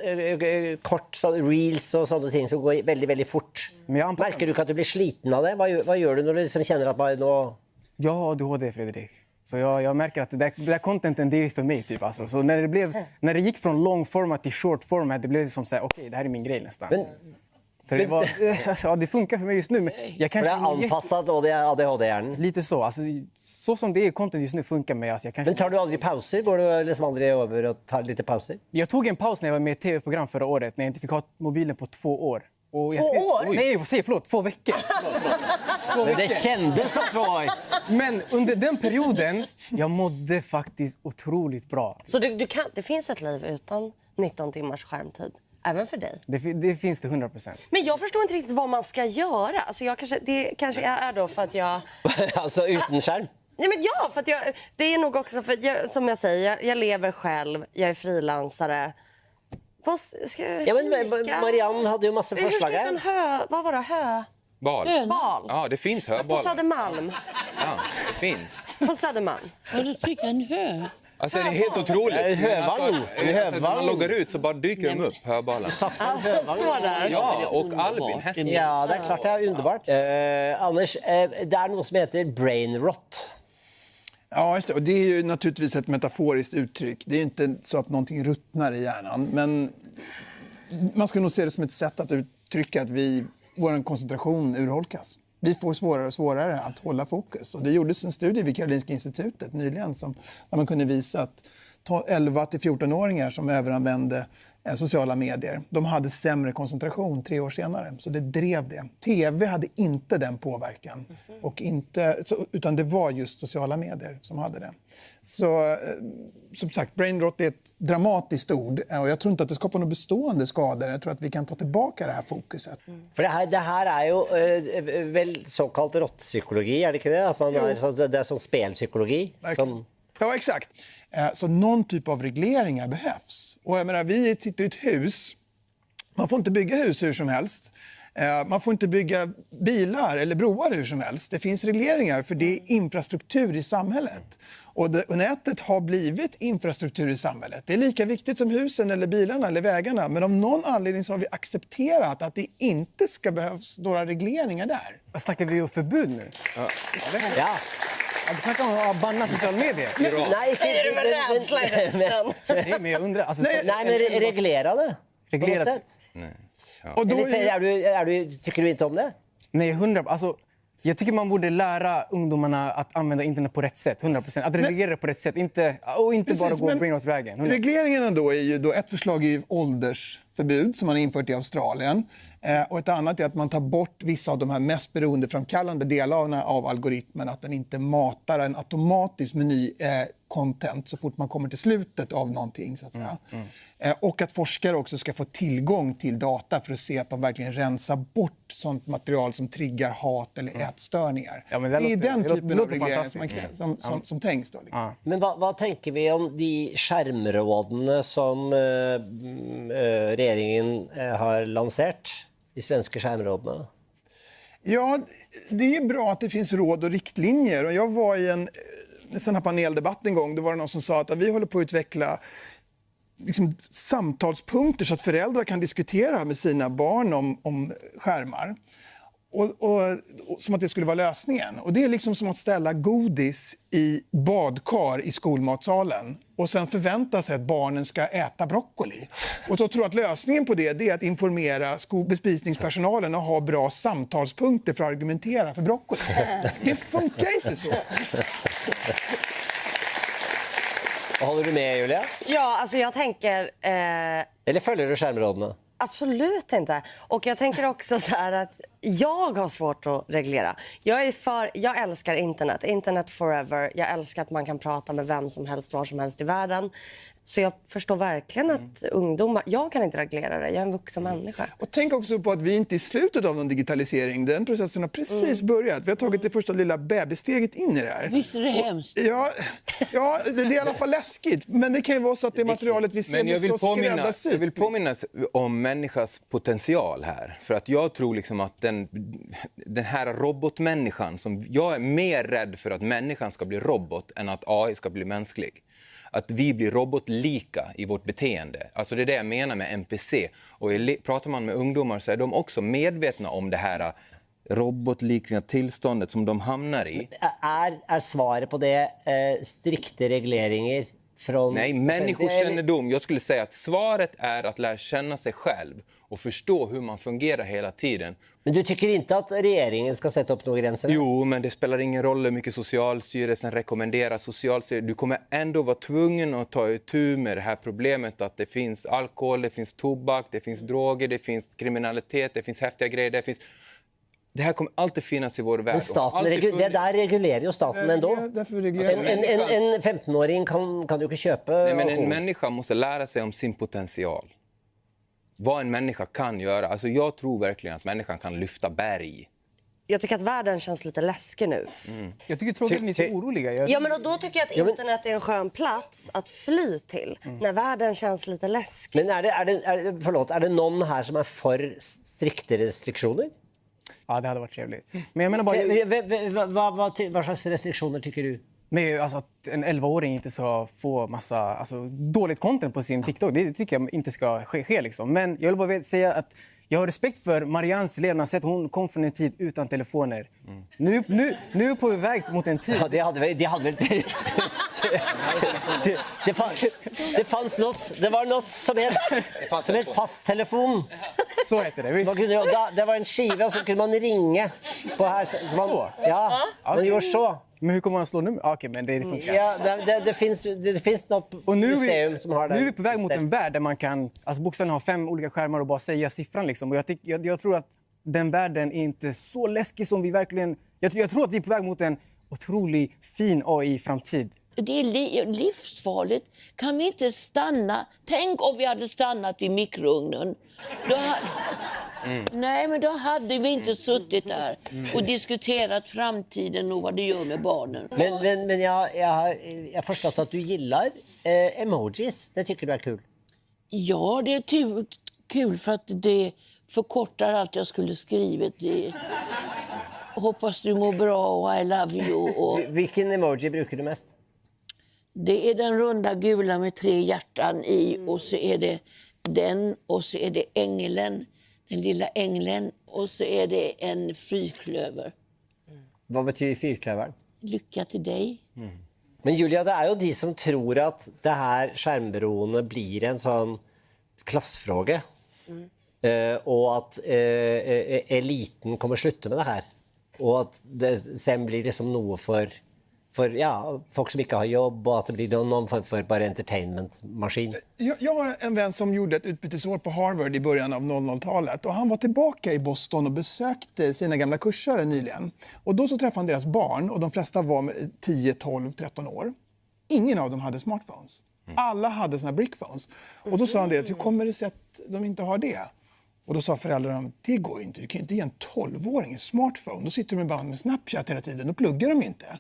kort, sån reels och sådana ting som går väldigt, väldigt fort. Märker du att du blir sliten av det? Vad gör du när du liksom känner att man nå... Jag har ADHD, Fredrik. Så jag märker att det där contenten, det är för mig typ. Alltså. Så när det gick från lång format till short format, det blev som så här, okej, det här är min grej nästan. Det funkar för mig just nu. Men jag kanske det är anpassat och det är ADHD-hjärnan. Lite så. Alltså, så som det är content just nu funkar med. Alltså, Men tar du aldrig pauser? Går du liksom aldrig över och tar lite pauser? Jag tog en paus när jag var med i ett tv-program förra året. När jag inte fick ha mobilen på 2 år. Och 2 år? Nej, förlåt. 2 veckor. Men det kändes som 2 år. Men under den perioden, jag mådde faktiskt otroligt bra. Så det finns ett liv utan 19 timmars skärmtid? Även för dig? Det finns det 100%. Men jag förstår inte riktigt vad man ska göra. Alltså det kanske är då för att jag... Alltså utan skärm? Nej, men ja, för att det är nog också för att som jag säger, jag lever själv, jag är frilansare. Vad ska jag Marianne hade ju massa förslag här. Vad var det? Bal. Ja, det finns höbalar. På Södermalm. Ja, det finns. På Södermalm. Ja, du tycker en hö. Alltså det är helt otroligt. En hövagn. När man loggar ut så bara dyker de upp, höbalarna. Står där. Ja, och Albin, hästen. Ja, det är klart det är underbart. Anders, det är något som heter brain rot. Ja, just det. Och det är ju naturligtvis ett metaforiskt uttryck. Det är inte så att någonting ruttnar i hjärnan. Men man ska nog se det som ett sätt att uttrycka att vår koncentration urholkas. Vi får svårare och svårare att hålla fokus. Och det gjordes en studie vid Karolinska institutet nyligen där man kunde visa att 11-14-åringar som överanvände sociala medier, de hade sämre koncentration 3 år senare. Så det drev det. TV hade inte den påverkan. Utan det var just sociala medier som hade det. Så som sagt, brain rot är ett dramatiskt ord. Och jag tror inte att det skapar några bestående skador. Jag tror att vi kan ta tillbaka det här fokuset. För det här är ju väl så kallad råttpsykologi, är det inte det? Att man det är som spelpsykologi. Ja, exakt. Så någon typ av regleringar behövs. Och jag menar, vi sitter i ett hus. Man får inte bygga hus hur som helst. Man får inte bygga bilar eller broar hur som helst. Det finns regleringar för det är infrastruktur i samhället. Och nätet har blivit infrastruktur i samhället. Det är lika viktigt som husen eller bilarna eller vägarna. Men av någon anledning så har vi accepterat att det inte ska behövas några regleringar där. Vad snackar vi om förbud nu? Ja. Du snackar om att banna sociala medier. Nej, säger du med rädsla i rösten? Nej, men jag undrar. Alltså, nej, men reglera det. Reglerat. Nej. Ja. Och då tycker du inte om det? Nej, 100%. Alltså, jag tycker man borde lära ungdomarna att använda internet på rätt sätt. 100%. Att reglera det på rätt sätt. Inte bara gå brain rot vägen. Regleringarna då är ju ett förslag är ju åldersförbud som man har infört i Australien. Och ett annat är att man tar bort vissa av de här mest beroendeframkallande delarna av algoritmen. Att den inte matar en automatisk meny content så fort man kommer till slutet av någonting. Så att säga. Och att forskare också ska få tillgång till data för att se att de verkligen rensar bort sånt material som triggar hat eller ätstörningar. Ja, men det är den typen av reglering som tänks. Då, liksom. Men vad tänker vi om de skärmrådene som regeringen har lanserat? De svenska skärmrådena? Ja, det är bra att det finns råd och riktlinjer. Och jag var i en sån här paneldebatt en gång. Det var någon som sa att vi håller på att utveckla samtalspunkter så att föräldrar kan diskutera med sina barn om skärmar. Och som att det skulle vara lösningen. Och det är liksom som att ställa godis i badkar i skolmatsalen och sen förvänta sig att barnen ska äta broccoli. Och då tror jag att lösningen på det är att informera bespisningspersonalen och ha bra samtalspunkter för att argumentera för broccoli. Det funkar inte så. Håller du med, Julia? Ja, alltså jag tänker... Eller följer du skärmrådena? Absolut inte. Och jag tänker också så här att jag har svårt att reglera. Jag älskar internet. Internet forever. Jag älskar att man kan prata med vem som helst, var som helst i världen. Så jag förstår verkligen att ungdomar... Jag kan inte reglera det. Jag är en vuxen människa. Och tänk också på att vi inte är i slutet av någon digitalisering. Den processen har precis börjat. Vi har tagit det första lilla bebissteget in i det här. Visst är det hemskt? Ja, det är i alla fall läskigt. Men det kan ju vara så att det materialet vi ser blir så skräddarsytt. Jag vill påminna om människans potential här. För att jag tror liksom att den här robotmänniskan, som jag är mer rädd för att människan ska bli robot än att AI ska bli mänsklig. Att vi blir robotlika i vårt beteende. Alltså det är det jag menar med NPC. Och pratar man med ungdomar så är de också medvetna om det här robotliknande tillståndet som de hamnar i. Är svaret på det strikta regleringar från... Nej, människokännedom. Jag skulle säga att svaret är att lära känna sig själv och förstå hur man fungerar hela tiden. Men du tycker inte att regeringen ska sätta upp några gränser? Jo, men det spelar ingen roll hur mycket Socialstyrelsen rekommenderar. Socialstyrelsen, du kommer ändå vara tvungen att ta itu med det här problemet att det finns alkohol, det finns tobak, det finns droger, det finns kriminalitet, det finns häftiga grejer, det här kommer alltid finnas i vår värld. Men staten, det där reglerar ju staten ändå. En 15-åring kan ju inte köpa... Nej, men en människa måste lära sig om sin potential. Vad en människa kan göra. Alltså jag tror verkligen att människan kan lyfta berg. Jag tycker att världen känns lite läskig nu. Jag tycker tråkigt ni är så oroliga. Ja, men och då tycker jag att internet är en skön plats att fly till. När världen känns lite läskig. Men är det någon här som är för strikta restriktioner? Ja, det hade varit trevligt. Men jag menar bara... Vad slags restriktioner tycker du? Men alltså att en 11-åring inte ska få massa dåligt content på sin TikTok, det tycker jag inte ska ske liksom. Men jag vill bara säga att jag har respekt för Mariannes levnadssätt. Hon kom från en tid utan telefoner. Nu är på väg mot en tid. Ja, det hade väl det fanns något. Det var något som ett fast telefon. Så heter det. Visst. Det var en skiva som kunde man ringa på här. Så? Ja, man gjorde så. Men hur kommer man slå nummer? Okej, men det funkar. Ja, det finns något museum som har det. Nu är vi på väg mot en värld där man kan bokstavligen ha 5 olika skärmar och bara säga siffran liksom. Och jag tror att den världen är inte så läskig som vi verkligen... Jag tror att vi är på väg mot en otroligt fin AI-framtid. Det är livsfarligt. Kan vi inte stanna? Tänk om vi hade stannat vid mikrougnen. Nej, men då hade vi inte suttit där och diskuterat framtiden och vad det gör med barnen. Men jag har förstått att du gillar emojis. Det tycker du är kul. Ja, det är kul för att det förkortar allt jag skulle skrivit. Hoppas du mår bra och I love you. Och... Vilken emoji brukar du mest? Det är den runda gula med 3 hjärtan i och så är det den och så är det ängeln, den lilla ängeln och så är det en fyrklöver. Vad betyder fyrklövern? Lycka till dig. Men Julia, det är ju de som tror att det här skärmberoende blir en sån klassfråga. Och att eliten kommer sluta med det här. Och att det sen blir det som något för folk som inte har jobb och att det blir någon för bara entertainmentmaskin. Jag har en vän som gjorde ett utbytesår på Harvard i början av 00-talet och han var tillbaka i Boston och besökte sina gamla kursare nyligen. Och då så träffade han deras barn och de flesta var 10, 12, 13 år. Ingen av dem hade smartphones. Alla hade såna brickphones. Och då sa han det, hur kommer det sig att de inte har det? Och då sa föräldrarna, det går inte, du kan inte ge en 12-åring en smartphone. Då sitter de bara med Snapchat hela tiden, då pluggar de inte.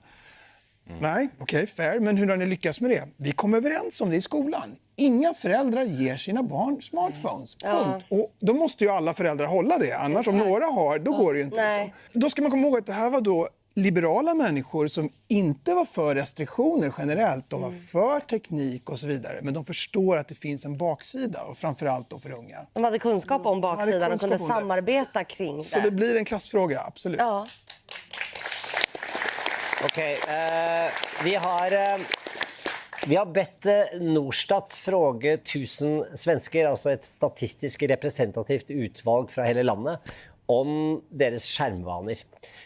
Nej, okej, fair. Men hur har ni lyckats med det? Vi kom överens om det i skolan. Inga föräldrar ger sina barn smartphones. Punkt. Och då måste ju alla föräldrar hålla det. Annars om några har, då går det ju inte. Liksom. Då ska man komma ihåg att det här var då liberala människor som inte var för restriktioner generellt. De var för teknik och så vidare. Men de förstår att det finns en baksida. Och framförallt då för unga. De hade kunskap om baksidan och kunde samarbeta kring det. Så det blir en klassfråga, absolut. Ja. Okej, vi har bett Norstat fråga 1000 svenskar, alltså ett statistiskt representativt utvalg från hela landet, om deras skärmvanor.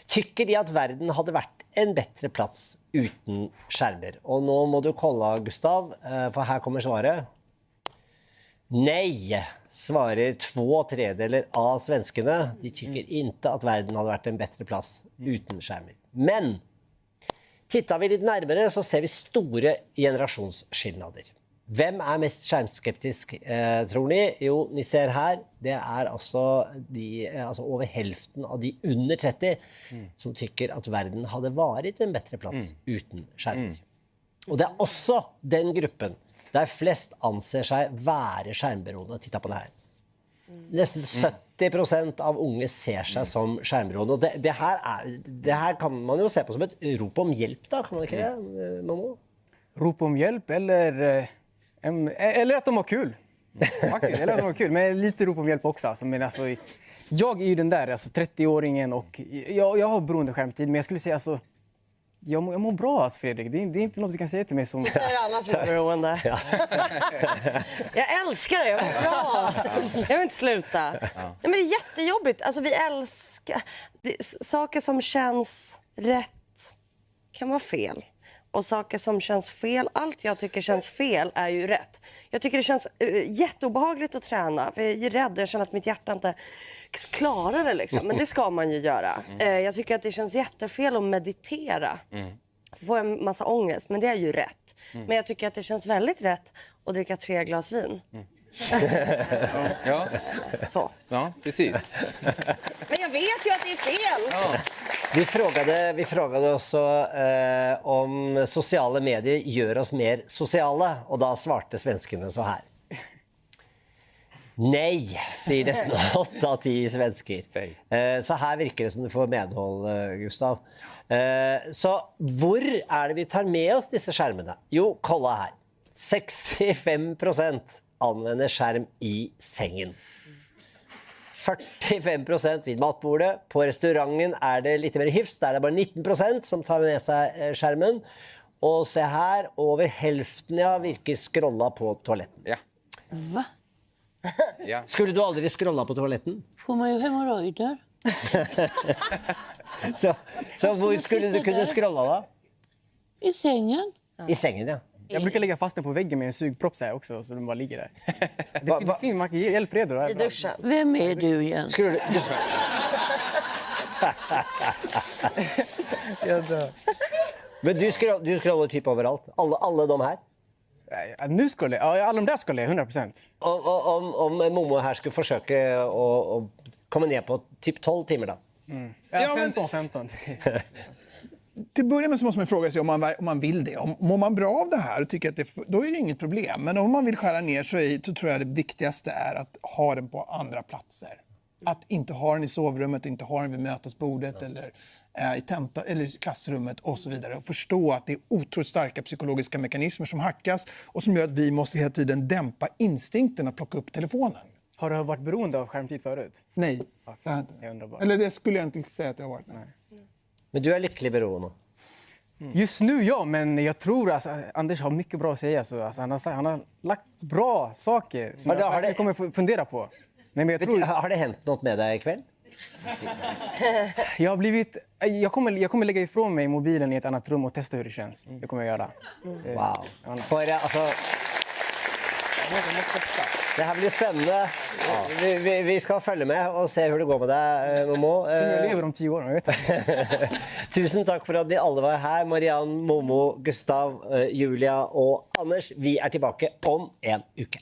Tycker de att världen hade varit en bättre plats utan skärmar? Och nu må du kolla, Gustaf, för här kommer svaret. Nej, svarar 2/3 av svenskarna. De tycker inte att världen hade varit en bättre plats utan skärmar. Men tittar vi lite närmare så ser vi stora generationsskillnader. Vem är mest skärmskeptisk, tror ni? Jo, ni ser här, det är alltså över hälften av de under 30 som tycker att världen hade varit en bättre plats utan skärmar. Och det är också den gruppen där flest anser sig vara skärmberoende. Titta på det här. Nästan 70% av unga ser sig som skärmberoende. Och det här kan man ju se på som ett rop om hjälp, då, kan man inte det, Momo? Rop om hjälp eller att de har kul. Faktiskt, eller att de har kul. Men lite rop om hjälp också. Alltså, men alltså, jag är ju den där 30-åringen och jag har beroendeskärmtid. Men jag skulle säga alltså, jag mår bra, alltså, Fredrik. Det är inte något du kan säga till mig som... Du säger alla som är beroende. Ja. Jag älskar det, jag mår bra. Jag vill inte sluta. Ja, men det är jättejobbigt. Alltså, vi älskar... saker som känns rätt kan vara fel. Och saker som känns fel, allt jag tycker känns fel är ju rätt. Jag tycker det känns jätteobehagligt att träna. För jag är rädd, jag känner att mitt hjärta inte klarar det liksom. Men det ska man ju göra. Jag tycker att det känns jättefel att meditera. Får en massa ångest, men det är ju rätt. Men jag tycker att det känns väldigt rätt att dricka 3 glas vin. Ja. Så. Ja, precis. Men jag vet ju att det är fel! Ja. Vi frågade också om sociala medier gör oss mer sociala, och då svarade svenskarna så här. Nej, säger nästan 8 av 10 svenskar. Så här verkar det som du får medhåll, Gustaf. Så hvor är det vi tar med oss dessa skärmarna? Jo, kolla här. 65% använder skärm i sängen. 45% vid matbordet. På restaurangen är det lite mer hyfs. Där är det bara 19% som tar med sig skärmen. Och se här, över hälften virker scrolla på toaletten. Ja. Va? Ja. Skulle du aldrig scrolla på toaletten? Får man ju hemorrojder? Så hvor skulle du kunna scrolla då? I sängen? I sängen, ja. Jag brukar lägga fast den på väggen med en sugpropp så här också, så den bara ligger där. Det finns man kan hjälp redo. I duschen. Vem är du igen? Skulle du... Men du scrollar typ överallt. Alla de här. Nu skulle jag, alla de där skulle jag 100%. Om Momo här skulle försöka att komma ner på typ 12 timmar då. Ja, 15. Till början med så måste man fråga sig om man vill det. Mår man bra av det här och tycker att då är det inget problem. Men om man vill skära ner så tror jag det viktigaste är att ha den på andra platser. Att inte ha den i sovrummet, inte ha den vid mötesbordet eller i tenta eller i klassrummet och så vidare. Och förstå att det är otroligt starka psykologiska mekanismer som hackas och som gör att vi måste hela tiden dämpa instinkten att plocka upp telefonen. Har du varit beroende av skärmtid förut? Nej. Jag undrar bara. Eller det skulle jag inte säga att jag har varit. Nej. Men du är lycklig beroende. Just nu ja, men jag tror att Anders har mycket bra att säga. Så, alltså, han har lagt bra saker som jag kommer fundera på. Nej, men jag tror... Har det hänt något med dig ikväll? Jag kommer lägga ifrån mig mobilen i ett annat rum och testa hur det känns. Det kommer jag göra. Wow. Det här blir spännande. Ja. Vi ska följa med och se hur det går med dig, Momo. Som jag lever om 10 år, jag vet inte. Tusen tack för att ni alla var här. Marianne, Momo, Gustaf, Julia och Anders. Vi är tillbaka om en uke.